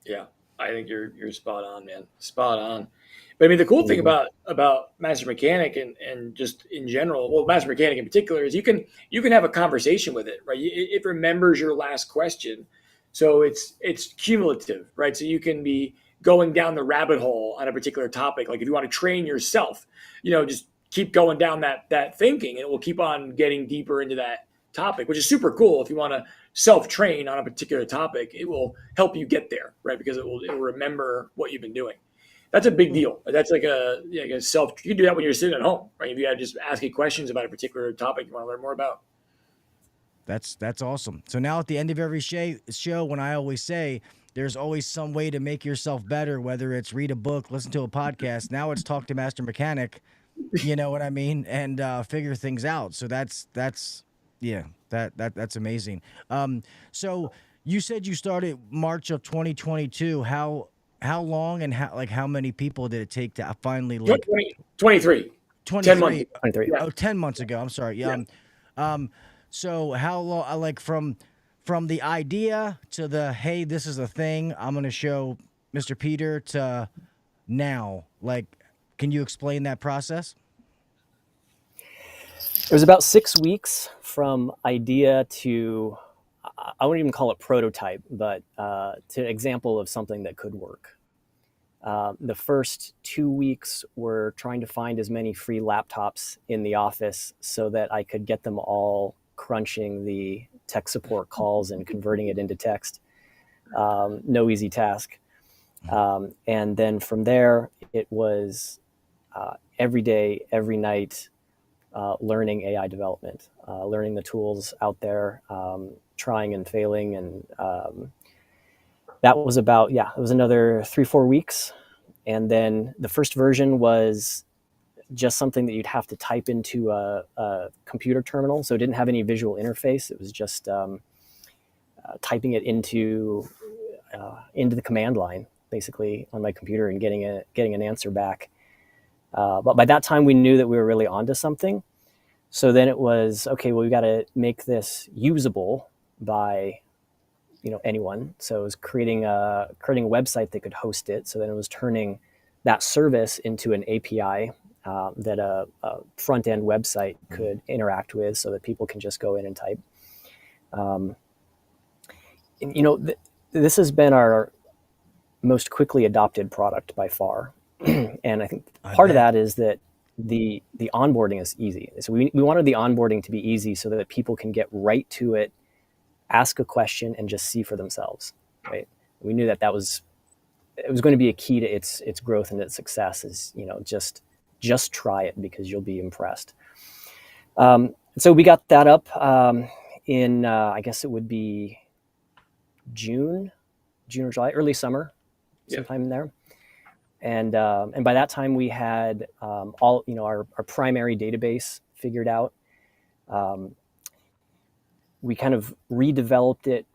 Yeah, I think you're spot on, man. Spot on. But I mean, the cool thing about Master Mechanic and just in general, well, Master Mechanic in particular, is you can have a conversation with it, right? It remembers your last question, so it's cumulative, right? So you can be going down the rabbit hole on a particular topic. Like if you want to train yourself, just keep going down that thinking, and it will keep on getting deeper into that topic, which is super cool. If you want to self-train on a particular topic, it will help you get there, right? Because it will remember what you've been doing. That's a big deal. That's like a self. You can do that when you're sitting at home, right? If you have just asking questions about a particular topic you want to learn more about. That's awesome. So now at the end of every show, when I always say, there's always some way to make yourself better, whether it's read a book, listen to a podcast. Now it's talk to Master Mechanic, you know what I mean, and figure things out. So that's amazing. So you said you started March of 2022. How long and how many people did it take to finally 23. 10 months. 23. Oh, 10 months ago. I'm sorry. Yeah. So how long? From the idea to the, hey, this is a thing, I'm going to show Mr. Peter, to now, can you explain that process? It was about 6 weeks from idea to, I wouldn't even call it prototype, but to example of something that could work. The first 2 weeks were trying to find as many free laptops in the office so that I could get them all crunching the tech support calls and converting it into text. No easy task. And then from there, it was every day, every night, learning AI development, learning the tools out there, trying and failing. And that was about, it was another 3-4 weeks. And then the first version was just something that you'd have to type into a computer terminal. So it didn't have any visual interface. It was just typing it into the command line, basically, on my computer and getting an answer back. But by that time, we knew that we were really onto something. So then it was, okay, well, we got to make this usable by anyone. So it was creating a website that could host it. So then it was turning that service into an API that a front-end website could interact with, so that people can just go in and type. this has been our most quickly adopted product by far. And I think part of that is that the onboarding is easy. So we wanted the onboarding to be easy so that people can get right to it, ask a question, and just see for themselves, right? We knew that was going to be a key to its growth and its success is, just try it because you'll be impressed. So we got that up in, I guess it would be June or July, early summer, sometime in there. And by that time we had all, our primary database figured out. We kind of redeveloped it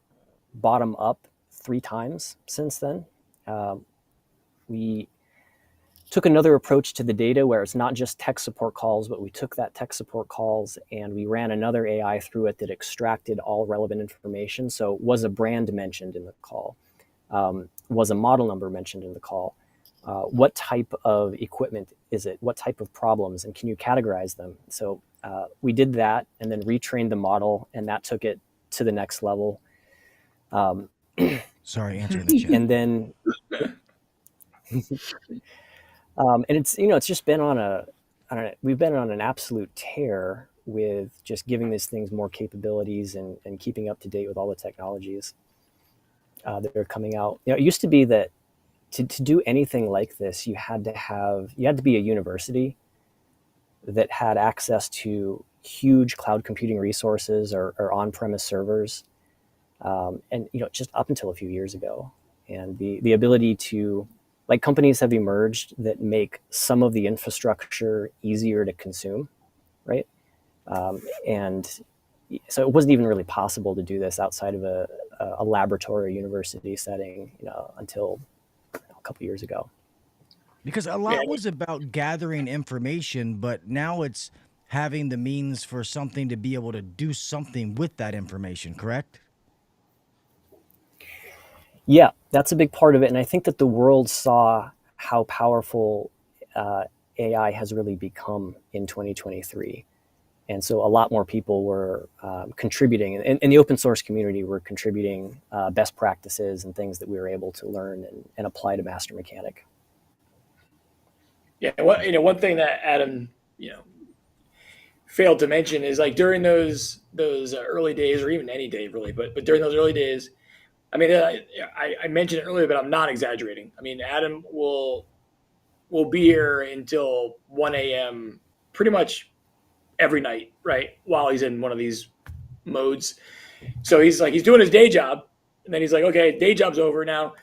bottom up 3 times since then. We took another approach to the data where it's not just tech support calls, but we took that tech support calls and we ran another AI through it that extracted all relevant information. So was a brand mentioned in the call? Was a model number mentioned in the call? What type of equipment is it? What type of problems? And can you categorize them? So we did that and then retrained the model, and that took it to the next level. Sorry, answering the chat. And then, and it's just been we've been on an absolute tear with just giving these things more capabilities and keeping up to date with all the technologies that are coming out. It used to be that to do anything like this, you had to be a university that had access to huge cloud computing resources or on-premise servers. And just up until a few years ago, and the ability to, like, companies have emerged that make some of the infrastructure easier to consume, right? And so it wasn't even really possible to do this outside of a laboratory or university setting, until a couple years ago. Because a lot was about gathering information, but now it's having the means for something to be able to do something with that information, correct? Yeah, that's a big part of it. And I think that the world saw how powerful AI has really become in 2023. And so a lot more people were contributing, and in the open source community were contributing best practices and things that we were able to learn and apply to Master Mechanic. Yeah, one thing that Adam, failed to mention is, like, during those early days, or even any day really, but during those early days, I mean, I mentioned it earlier, but I'm not exaggerating. I mean, Adam will be here until 1 a.m. pretty much every night, right? While he's in one of these modes. So he's doing his day job, and then he's like, okay, day job's over now.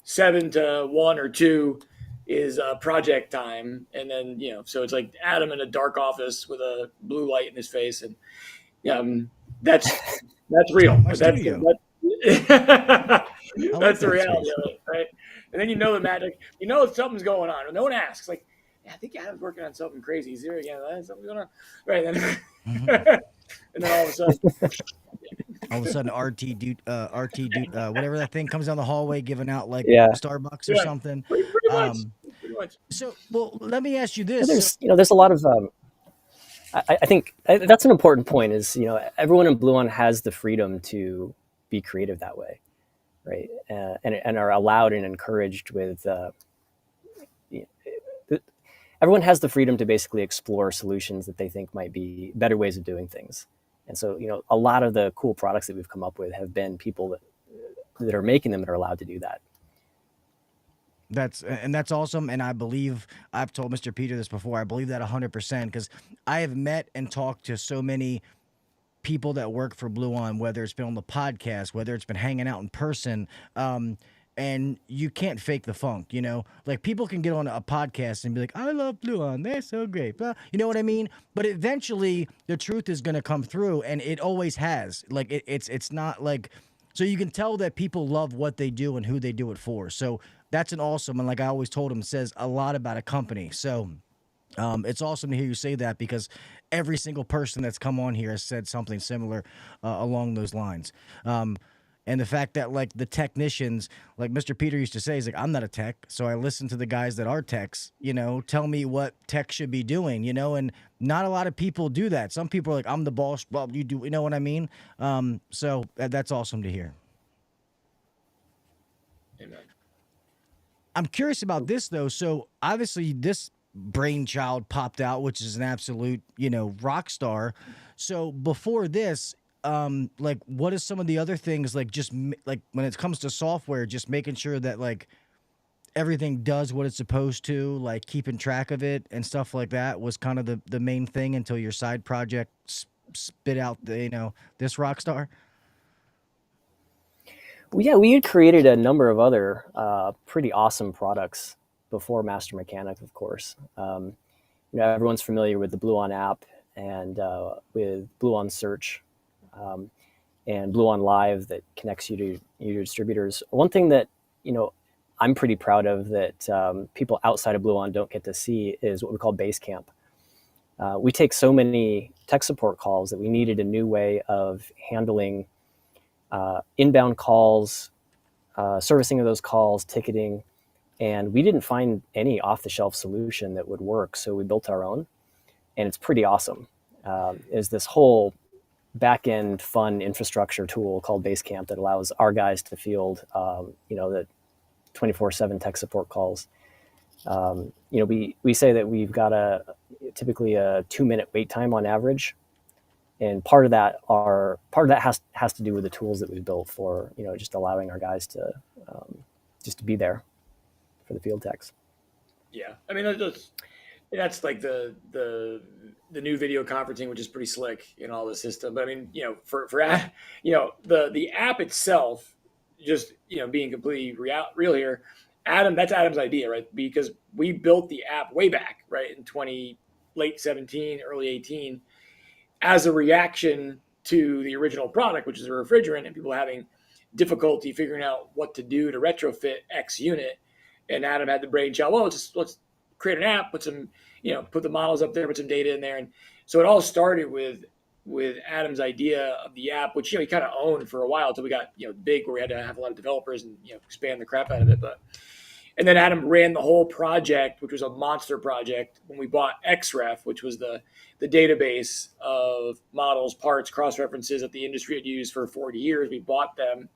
7 to 1 or 2 is project time, and then so it's like Adam in a dark office with a blue light in his face, and that's real. That's the reality of it, right? And then the magic. Something's going on. No one asks. Like, I think Adam's working on something crazy. He's here again. Something's going on, right? Then, and then all of a sudden, RT dude, whatever that thing comes down the hallway, giving out like Starbucks or something. Pretty much. So, well, let me ask you this. There's a lot of. I think that's an important point. Is everyone in Bluon has the freedom to be creative that way, right? And are allowed and encouraged with. Everyone has the freedom to basically explore solutions that they think might be better ways of doing things. And so, a lot of the cool products that we've come up with have been people that are making them that are allowed to do that. That's awesome. And I believe, I've told Mr. Peter this before, I believe that 100%, because I have met and talked to so many people that work for Bluon, whether it's been on the podcast, whether it's been hanging out in person, and you can't fake the funk, like people can get on a podcast and be like, I love Bluon, they're so great, you know what I mean? But eventually the truth is going to come through, and it always has. Like it's not like, so you can tell that people love what they do and who they do it for. So that's an awesome, and like I always told him, it says a lot about a company. So it's awesome to hear you say that, because every single person that's come on here has said something similar along those lines. And the fact that, like, the technicians, like Mr. Peter used to say, he's like, I'm not a tech, so I listen to the guys that are techs, tell me what tech should be doing, and not a lot of people do that. Some people are like, I'm the boss, well, you do, you know what I mean? So that's awesome to hear. I'm curious about this though. So obviously this brainchild popped out, which is an absolute, rock star. So before this, like what is some of the other things, like just like when it comes to software, just making sure that like everything does what it's supposed to, like keeping track of it and stuff like that was kind of the main thing until your side project spit out this rock star. Well, yeah, we had created a number of other pretty awesome products before Master Mechanic, of course. Everyone's familiar with the Bluon app and with Bluon Search and Bluon Live that connects you to your distributors. One thing that, I'm pretty proud of that people outside of Bluon don't get to see is what we call Basecamp. We take so many tech support calls that we needed a new way of handling inbound calls, servicing of those calls, ticketing, and we didn't find any off-the-shelf solution that would work. So we built our own, and it's pretty awesome. Is this whole back-end fun infrastructure tool called Basecamp that allows our guys to field, the 24/7 tech support calls. We say that we've got typically a 2-minute wait time on average. And part of that has to do with the tools that we've built for, just allowing our guys to just to be there for the field techs. Yeah, I mean that's like the new video conferencing, which is pretty slick in all the system. But I mean, for the app itself, just being completely real here, that's Adam's idea, right? Because we built the app way back, right, in late 17, early 18. As a reaction to the original product, which is a refrigerant, and people having difficulty figuring out what to do to retrofit X unit. And Adam had the brainchild, well, let's create an app, put the models up there, put some data in there. And so it all started with Adam's idea of the app, which, he kind of owned for a while until we got, big, where we had to have a lot of developers and, expand the crap out of it. And then Adam ran the whole project, which was a monster project, when we bought XREF, which was the database of models, parts, cross-references that the industry had used for 40 years. We bought them,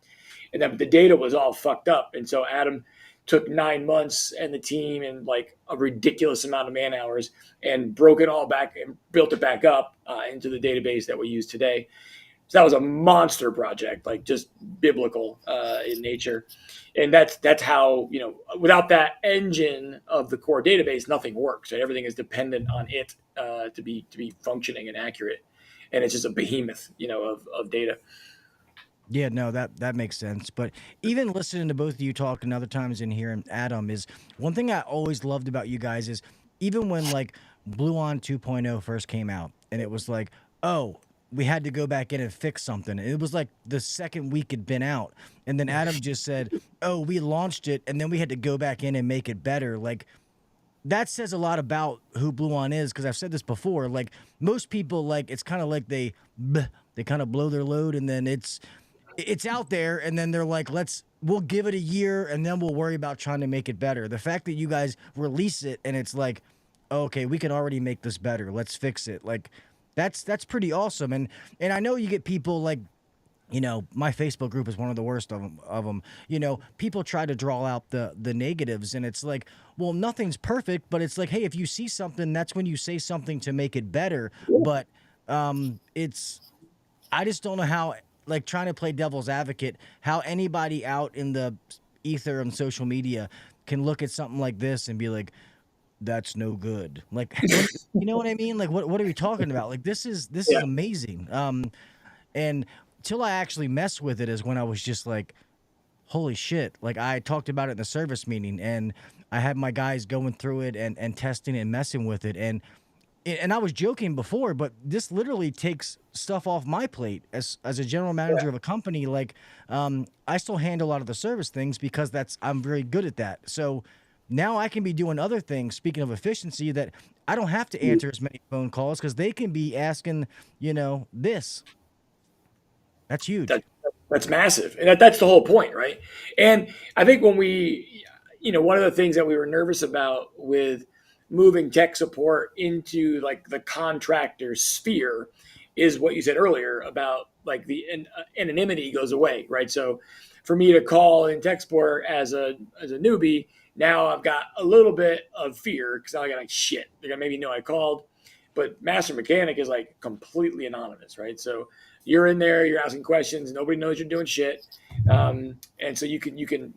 and then the data was all fucked up. And so Adam took 9 months and the team and like a ridiculous amount of man hours and broke it all back and built it back up into the database that we use today. So that was a monster project, like just biblical in nature. And that's how, without that engine of the core database, nothing works. Right? Everything is dependent on it to be functioning and accurate. And it's just a behemoth, of data. Yeah, no, that makes sense. But even listening to both of you talk and other times in here, and Adam, is one thing I always loved about you guys is even when like Bluon 2.0 first came out and it was like, oh, we had to go back in and fix something. It was like the second week it'd been out. And then Adam just said, oh, we launched it and then we had to go back in and make it better. Like, that says a lot about who Bluon is, because I've said this before. Like, most people, like, it's kind of like they kind of blow their load and then it's out there and then they're like, we'll give it a year and then we'll worry about trying to make it better. The fact that you guys release it and it's like, okay, we can already make this better. Let's fix it. Like, that's pretty awesome. And I know you get people like, my Facebook group is one of the worst of them. People try to draw out the negatives, and it's like, well, nothing's perfect, but it's like, hey, if you see something, that's when you say something to make it better. But I just don't know how, like, trying to play devil's advocate, how anybody out in the ether and social media can look at something like this and be like, that's no good. Like, you know what I mean? Like, what are we talking about? Like, this is amazing. And till I actually mess with it is when I was just like, holy shit. Like, I talked about it in the service meeting and I had my guys going through it and testing and messing with it. And I was joking before, but this literally takes stuff off my plate as a general manager of a company. Like, I still handle a lot of the service things because I'm very good at that. So now I can be doing other things, speaking of efficiency, that I don't have to answer as many phone calls because they can be asking, this. That's huge. That's massive. And that's the whole point, right? And I think when one of the things that we were nervous about with moving tech support into like the contractor sphere is what you said earlier about like the anonymity goes away, right? So for me to call in tech support as a newbie, now I've got a little bit of fear because I got like, shit, they're gonna maybe know I called. But master mechanic is like completely anonymous, right? So you're in there, you're asking questions, nobody knows you're doing shit, and so you can you can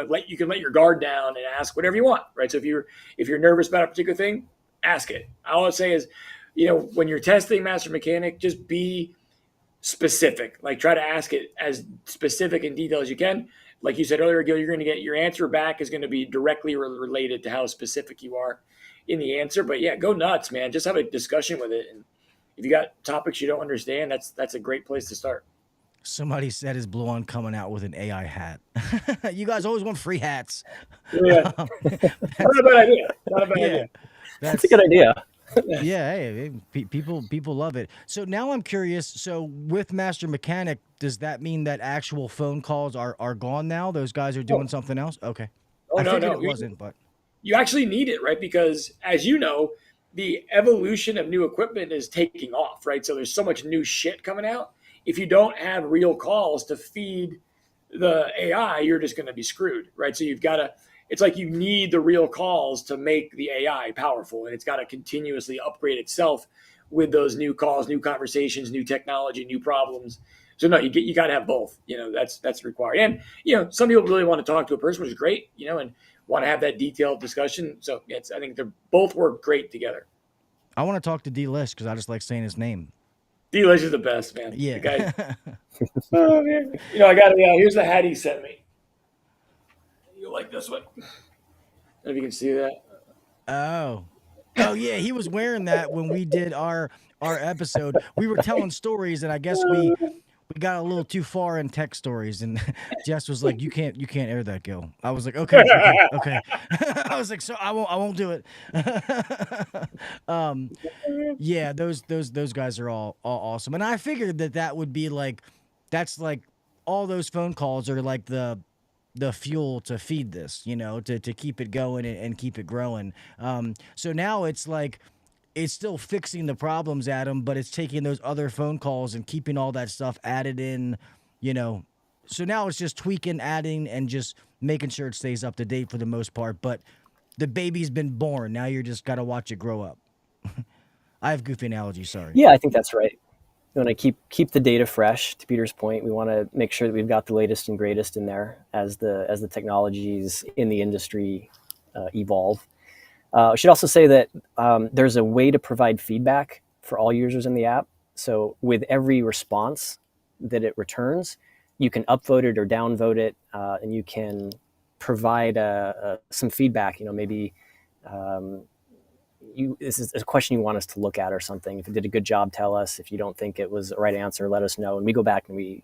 let your guard down and ask whatever you want, right? So if you're nervous about a particular thing, ask it. All I say is, when you're testing master mechanic, just be specific. Like try to ask it as specific and detailed as you can. Like you said earlier, Gil, you're going to get your answer back is going to be directly related to how specific you are in the answer. But yeah, go nuts, man. Just have a discussion with it. And if you got topics you don't understand, that's a great place to start. Somebody said, is Bluon coming out with an AI hat? You guys always want free hats. Yeah. Not a bad idea. Not a bad idea. That's a good idea. Yeah, hey, people love it. So now I'm curious. So with Master Mechanic, does that mean that actual phone calls are gone now? Those guys are doing something else? Okay. Oh, I no. figured it wasn't, but You actually need it, right? Because as you know, the evolution of new equipment is taking off, right? So there's so much new shit coming out. If you don't have real calls to feed the AI, you're just going to be screwed, right? So it's like you need the real calls to make the AI powerful, and it's got to continuously upgrade itself with those new calls, new conversations, new technology, new problems. So no, you got to have both. That's required. And some people really want to talk to a person, which is great. And want to have that detailed discussion. So I think they both work great together. I want to talk to D-List because I just like saying his name. D-List is the best, man. Yeah. The guy, oh man. I got it. Yeah, here's the hat he sent me. You like this one? I don't know if you can see that. Oh yeah, he was wearing that when we did our episode. We were telling stories, and I guess we got a little too far in tech stories, and Jess was like, "You can't air that, Gil." I was like, "Okay." I was like, "So I won't do it." Yeah, those guys are all awesome, and I figured that would be like, that's like all those phone calls are like the fuel to feed this, to keep it going and keep it growing. So now it's like, it's still fixing the problems, Adam, but it's taking those other phone calls and keeping all that stuff added in, So now it's just tweaking, adding, and just making sure it stays up to date for the most part. But the baby's been born. Now you're just got to watch it grow up. I have goofy analogies, sorry. Yeah, I think that's right. We want to keep the data fresh. To Peter's point, we want to make sure that we've got the latest and greatest in there as the technologies in the industry evolve. I should also say that there's a way to provide feedback for all users in the app. So with every response that it returns, you can upvote it or downvote it, and you can provide some feedback. Maybe this is a question you want us to look at or something. If it did a good job, tell us. If you don't think it was the right answer, let us know. And we go back and we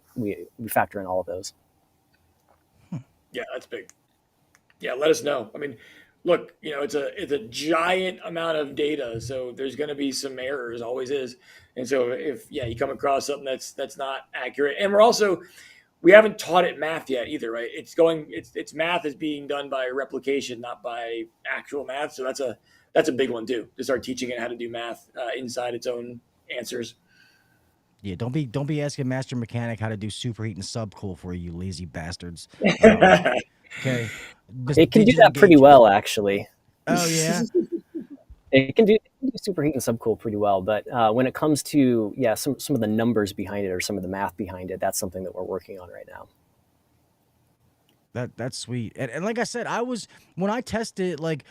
factor in all of those. Yeah, that's big. Yeah, let us know. I mean, look, it's a giant amount of data, so there's going to be some errors, always is. And so if you come across something that's not accurate, and we haven't taught it math yet either, right? It's math is being done by replication, not by actual math. So that's a big one too, to start teaching it how to do math inside its own answers. Yeah, don't be asking Master Mechanic how to do superheat and subcool for you lazy bastards. Okay. It can do that pretty well, actually. Oh yeah. It can do superheat and subcool pretty well, but when it comes to some of the numbers behind it or some of the math behind it, that's something that we're working on right now. That's sweet. And like I said, when I tested, like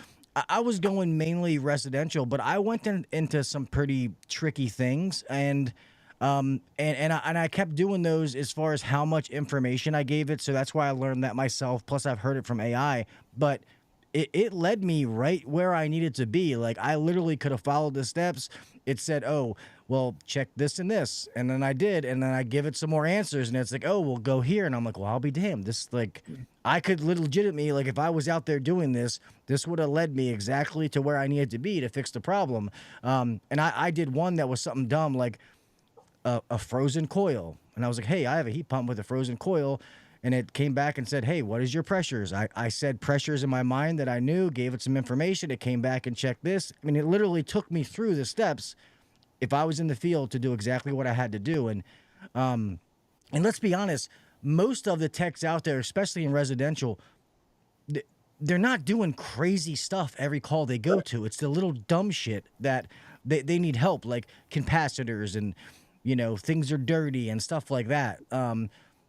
I was going mainly residential, but I went into some pretty tricky things, and I kept doing those as far as how much information I gave it. So that's why I learned that myself. Plus I've heard it from AI, but it led me right where I needed to be. Like I literally could have followed the steps. It said, oh, well, check this and this. And then I did. And then I give it some more answers. And it's like, oh, well, go here. And I'm like, well, I'll be damned. This, like, I could legitimately, like, if I was out there doing this would have led me exactly to where I needed to be to fix the problem. And I did one that was something dumb, like a frozen coil. And I was like, hey, I have a heat pump with a frozen coil. And it came back and said, hey, what is your pressures? I said pressures in my mind that I knew, gave it some information. It came back and checked this. I mean, it literally took me through the steps if I was in the field to do exactly what I had to do. And let's be honest, most of the techs out there, especially in residential, they're not doing crazy stuff every call they go to. It's the little dumb shit that they need help, like capacitors and, things are dirty and stuff like that.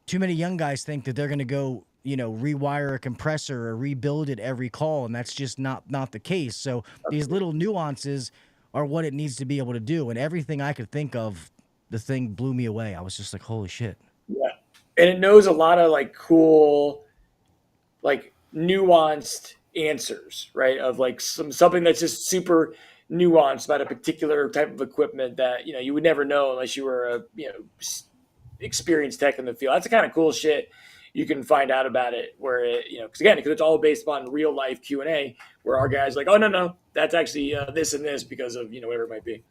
Too many young guys think that they're going to go, rewire a compressor or rebuild it every call, and that's just not the case. So these little nuances are what it needs to be able to do. And everything I could think of, the thing blew me away. I was just like, holy shit. Yeah. And it knows a lot of like cool, like nuanced answers, right? Of like something that's just super nuanced about a particular type of equipment that, you would never know unless you were a, experienced tech in the field. That's the kind of cool shit you can find out about it where it, because it's all based upon real life Q&A where our guys like, oh, no, that's actually this and this because of, whatever it might be.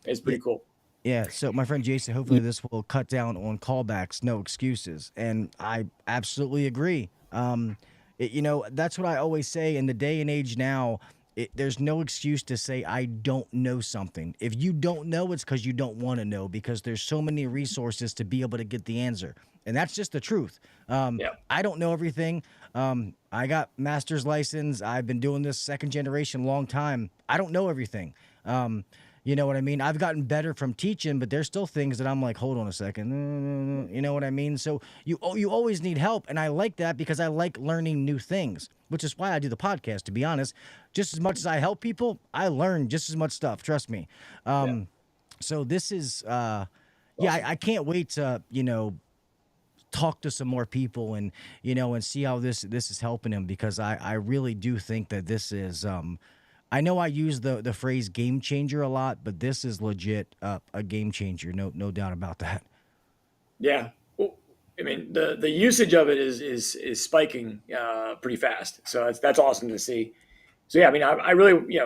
It's pretty cool. Yeah, so my friend Jason, hopefully this will cut down on callbacks, no excuses. And I absolutely agree. That's what I always say in the day and age now. There's no excuse to say I don't know something. If you don't know, it's because you don't want to know, because there's so many resources to be able to get the answer. And that's just the truth. I don't know everything. I got master's license. I've been doing this second generation long time. I don't know everything. You know what I mean? I've gotten better from teaching, but there's still things that I'm like, hold on a second. You know what I mean? So you always need help. And I like that because I like learning new things, which is why I do the podcast, to be honest. Just as much as I help people, I learn just as much stuff. Trust me. So this is, I can't wait to, talk to some more people and, and see how this is helping them, because I really do think that this is, I know I use the phrase game changer a lot, but this is legit a game changer. No doubt about that. Yeah. Well, I mean, the usage of it is spiking pretty fast. So that's awesome to see. So yeah, I mean, I really,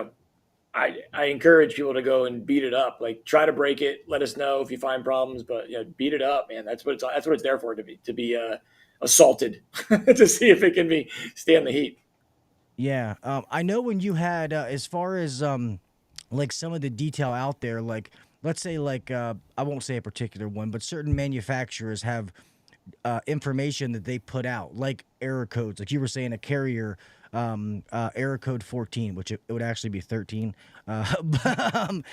I encourage people to go and beat it up. Like, try to break it. Let us know if you find problems, but beat it up, man. That's what it's there for, to be assaulted to see if it can stand the heat. Yeah, I know when you had, as far as like some of the detail out there, like let's say like I won't say a particular one, but certain manufacturers have information that they put out, like error codes. Like you were saying, a Carrier error code 14, which it would actually be 13. But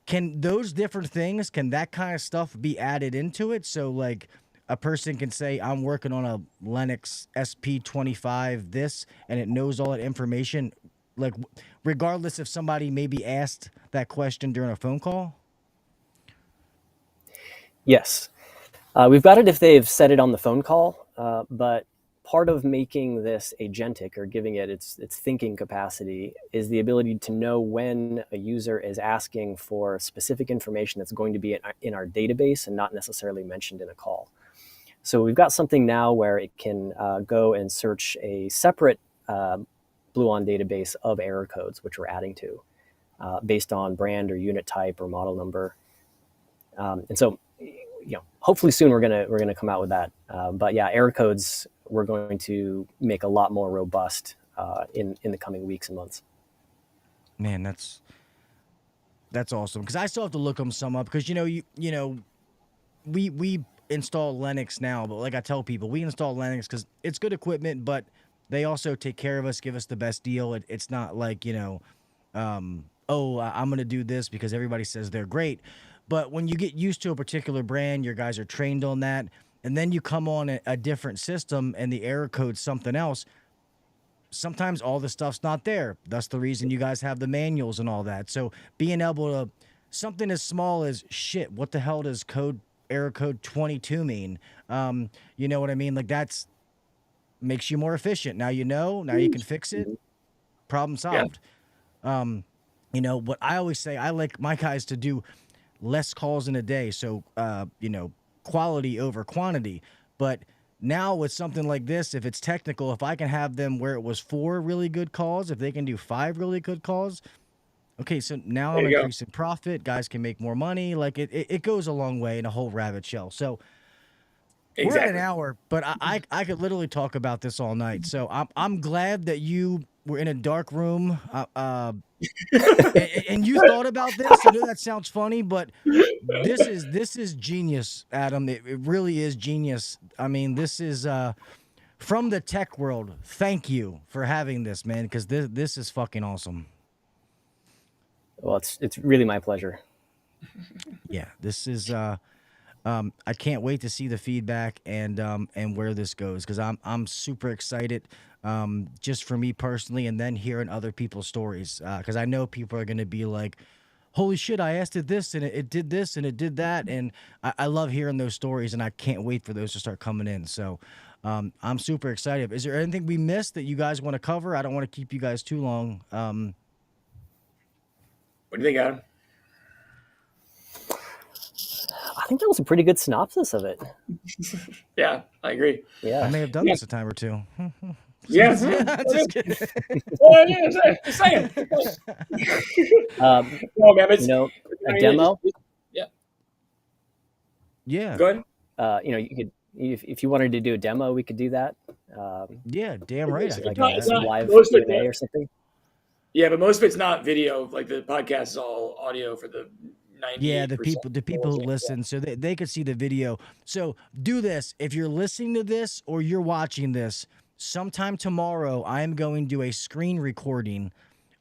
can those different things, can that kind of stuff be added into it? So like, a person can say, I'm working on a Lennox SP25 this, and it knows all that information, like regardless if somebody maybe asked that question during a phone call? Yes. We've got it if they've said it on the phone call, but part of making this agentic, or giving it its thinking capacity, is the ability to know when a user is asking for specific information that's going to be in our database and not necessarily mentioned in a call. So we've got something now where it can go and search a separate Bluon database of error codes, which we're adding to, based on brand or unit type or model number. And so, hopefully soon we're gonna come out with that. But yeah, error codes we're going to make a lot more robust in the coming weeks and months. Man, that's awesome, because I still have to look them some up, because we install Lennox now, but like I tell people, we install Lennox because it's good equipment, but they also take care of us, give us the best deal. It's not like, I'm going to do this because everybody says they're great. But when you get used to a particular brand, your guys are trained on that, and then you come on a different system and the error code's something else, sometimes all the stuff's not there. That's the reason you guys have the manuals and all that. So being able to, something as small as, shit, what the hell does error code 22 mean? You know what I mean? Like, that's makes you more efficient. Now now you can fix it. Problem solved. Yeah. What I always say, I like my guys to do less calls in a day. So, quality over quantity. But now with something like this, if it's technical, if I can have them where it was 4 really good calls, if they can do 5 really good calls, okay, so now I'm increasing profit. Guys can make more money. Like it goes a long way in a whole rabbit shell. So we're at an hour, but I could literally talk about this all night. So I'm glad that you we're in a dark room. And you thought about this. I know that sounds funny, but this is genius, Adam. It really is genius. I mean, this is from the tech world. Thank you for having this, man, because this is fucking awesome. Well, it's really my pleasure. Yeah, this is. I can't wait to see the feedback and where this goes, because I'm super excited, just for me personally, and then hearing other people's stories, because I know people are gonna be like, "Holy shit! I asked it this and it did this and it did that," and I love hearing those stories, and I can't wait for those to start coming in. So I'm super excited. Is there anything we missed that you guys want to cover? I don't want to keep you guys too long. What do you think, Adam? I think that was a pretty good synopsis of it. Yeah, I agree. Yeah. I may have done this a time or two. Yeah. Just kidding. Well, yeah, just saying. No, man, it's, a demo. Yeah. Yeah. Go ahead. You could, if you wanted to do a demo, we could do that. Yeah, damn right. I Like can do it's that. not- live most of it- Q&A or something. Yeah, but most of it's not video. Like the podcast is all audio for the 90%. Yeah, the people who listen, so they could see the video. So do this. If you're listening to this or you're watching this, sometime tomorrow, I am going to do a screen recording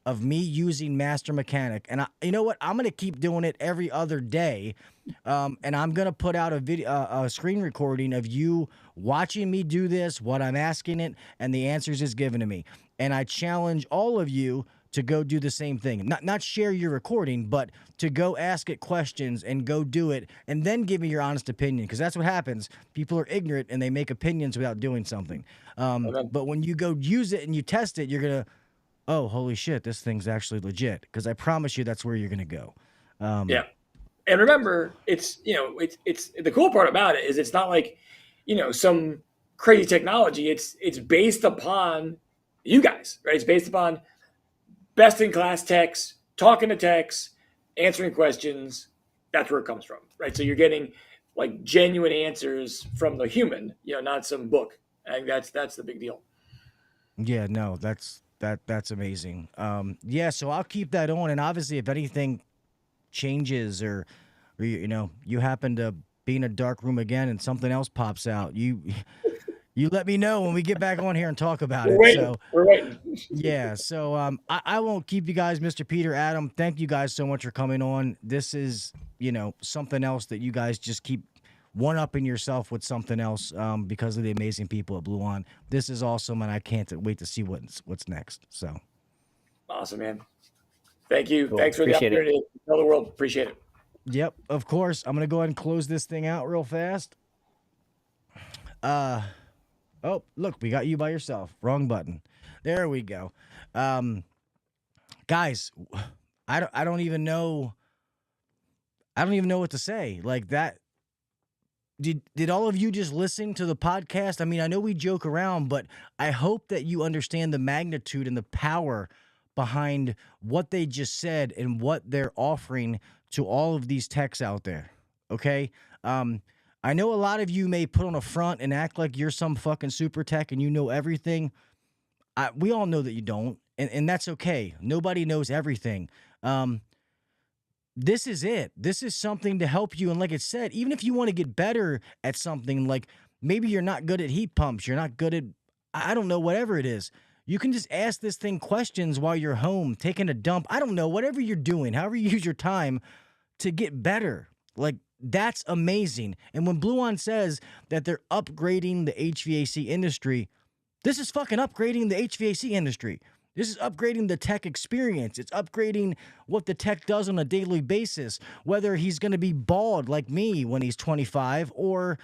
of me using Master Mechanic. And you know what? I'm going to keep doing it every other day. And I'm going to put out a screen recording of you watching me do this, what I'm asking it, and the answers it's given to me. And I challenge all of you to go do the same thing. Not share your recording, but to go ask it questions and go do it, and then give me your honest opinion, because that's what happens. People are ignorant and they make opinions without doing something. But when you go use it and you test it, you're gonna, oh, holy shit, this thing's actually legit. Because I promise you, that's where you're gonna go. Yeah, and remember, it's the cool part about it is it's not like some crazy technology. It's based upon you guys, right? It's based upon best in class techs, talking to techs, answering questions. That's where it comes from, right? So you're getting like genuine answers from the human, not some book. I think that's the big deal. Yeah, no, that's amazing. Yeah, so I'll keep that on, and obviously, if anything changes or you happen to be in a dark room again and something else pops out, you let me know when we get back on here and talk about it. We're waiting. Yeah, so I won't keep you guys, Mr. Peter, Adam. Thank you guys so much for coming on. This is something else that you guys just keep one-upping yourself with something else because of the amazing people at Bluon. This is awesome, and I can't wait to see what's next. So Awesome, man. Thank you. Cool. Thanks for Appreciate the opportunity to tell the world. Appreciate it. Yep, of course. I'm gonna go ahead and close this thing out real fast. Oh, look, we got you by yourself. Wrong button. There we go. Guys, I don't even know what to say. Like that. Did all of you just listen to the podcast? I mean, I know we joke around, but I hope that you understand the magnitude and the power behind what they just said and what they're offering to all of these techs out there. Okay? I know a lot of you may put on a front and act like you're some fucking super tech and you know everything. We all know that you don't, and that's okay. Nobody knows everything. This is it. This is something to help you. And like it said, even if you want to get better at something, like maybe you're not good at heat pumps, you're not good at, I don't know, whatever it is, you can just ask this thing questions while you're home, taking a dump. I don't know, whatever you're doing, however you use your time to get better. Like, that's amazing. And when Bluon says that they're upgrading the HVAC industry, this is fucking upgrading the HVAC industry. This is upgrading the tech experience. It's upgrading what the tech does on a daily basis, whether he's going to be bald like me when he's 25 or,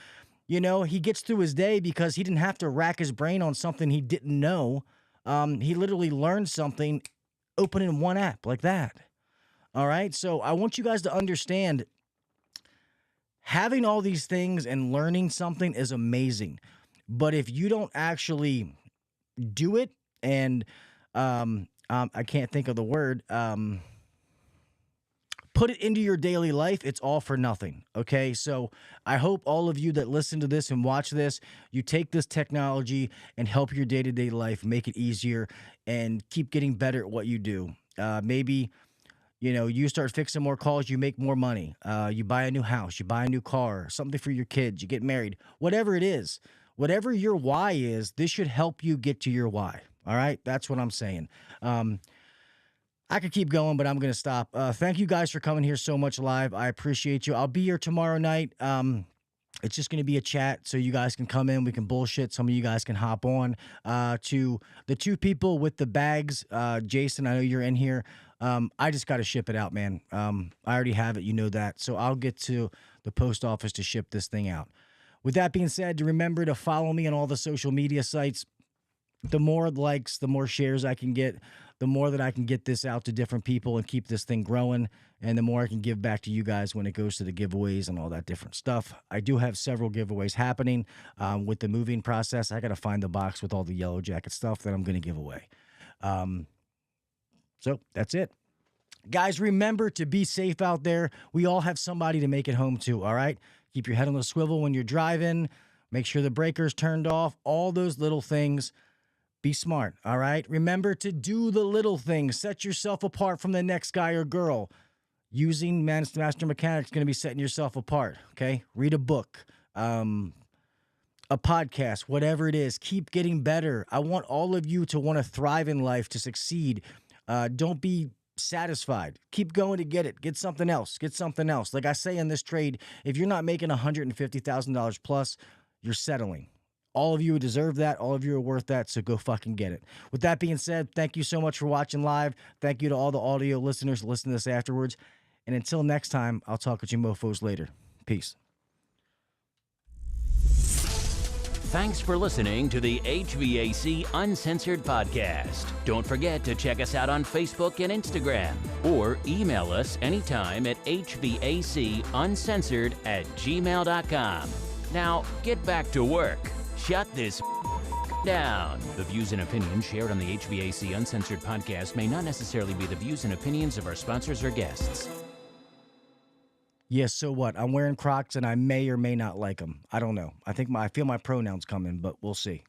he gets through his day because he didn't have to rack his brain on something he didn't know. He literally learned something opening one app like that. All right. So I want you guys to understand having all these things and learning something is amazing. But if you don't actually do it and, I can't think of the word, put it into your daily life, it's all for nothing. Okay. So I hope all of you that listen to this and watch this, you take this technology and help your day-to-day life, make it easier, and keep getting better at what you do. Maybe, you start fixing more calls, you make more money. You buy a new house, you buy a new car, something for your kids, you get married, whatever it is, whatever your why is, this should help you get to your why. All right. That's what I'm saying. I could keep going, but I'm going to stop. Thank you guys for coming here so much live. I appreciate you. I'll be here tomorrow night. It's just going to be a chat, so you guys can come in. We can bullshit. Some of you guys can hop on. To the two people with the bags, Jason, I know you're in here. I just got to ship it out, man. I already have it. You know that. So I'll get to the post office to ship this thing out. With that being said, remember to follow me on all the social media sites. The more likes, the more shares I can get, the more that I can get this out to different people and keep this thing growing, and the more I can give back to you guys when it goes to the giveaways and all that different stuff. I do have several giveaways happening with the moving process. I got to find the box with all the Yellow Jacket stuff that I'm going to give away. So that's it. Guys, remember to be safe out there. We all have somebody to make it home to, all right? Keep your head on the swivel when you're driving. Make sure the breaker's turned off. All those little things. Be smart, all right? Remember to do the little things. Set yourself apart from the next guy or girl. Using Master Mechanic is going to be setting yourself apart, okay? Read a book, a podcast, whatever it is. Keep getting better. I want all of you to want to thrive in life, to succeed. Don't be satisfied. Keep going to get it. Get something else. Get something else. Like I say in this trade, if you're not making $150,000 plus, you're settling. All of you deserve that. All of you are worth that, so go fucking get it. With that being said, thank you so much for watching live. Thank you to all the audio listeners who listen to this afterwards. And until next time, I'll talk with you mofos later. Peace. Thanks for listening to the HVAC Uncensored Podcast. Don't forget to check us out on Facebook and Instagram, or email us anytime at hvacuncensored@gmail.com. Now, get back to work. Shut this down. The views and opinions shared on the HVAC Uncensored Podcast may not necessarily be the views and opinions of our sponsors or guests. Yes, so what? I'm wearing Crocs and I may or may not like them. I don't know. I feel my pronouns coming, but we'll see.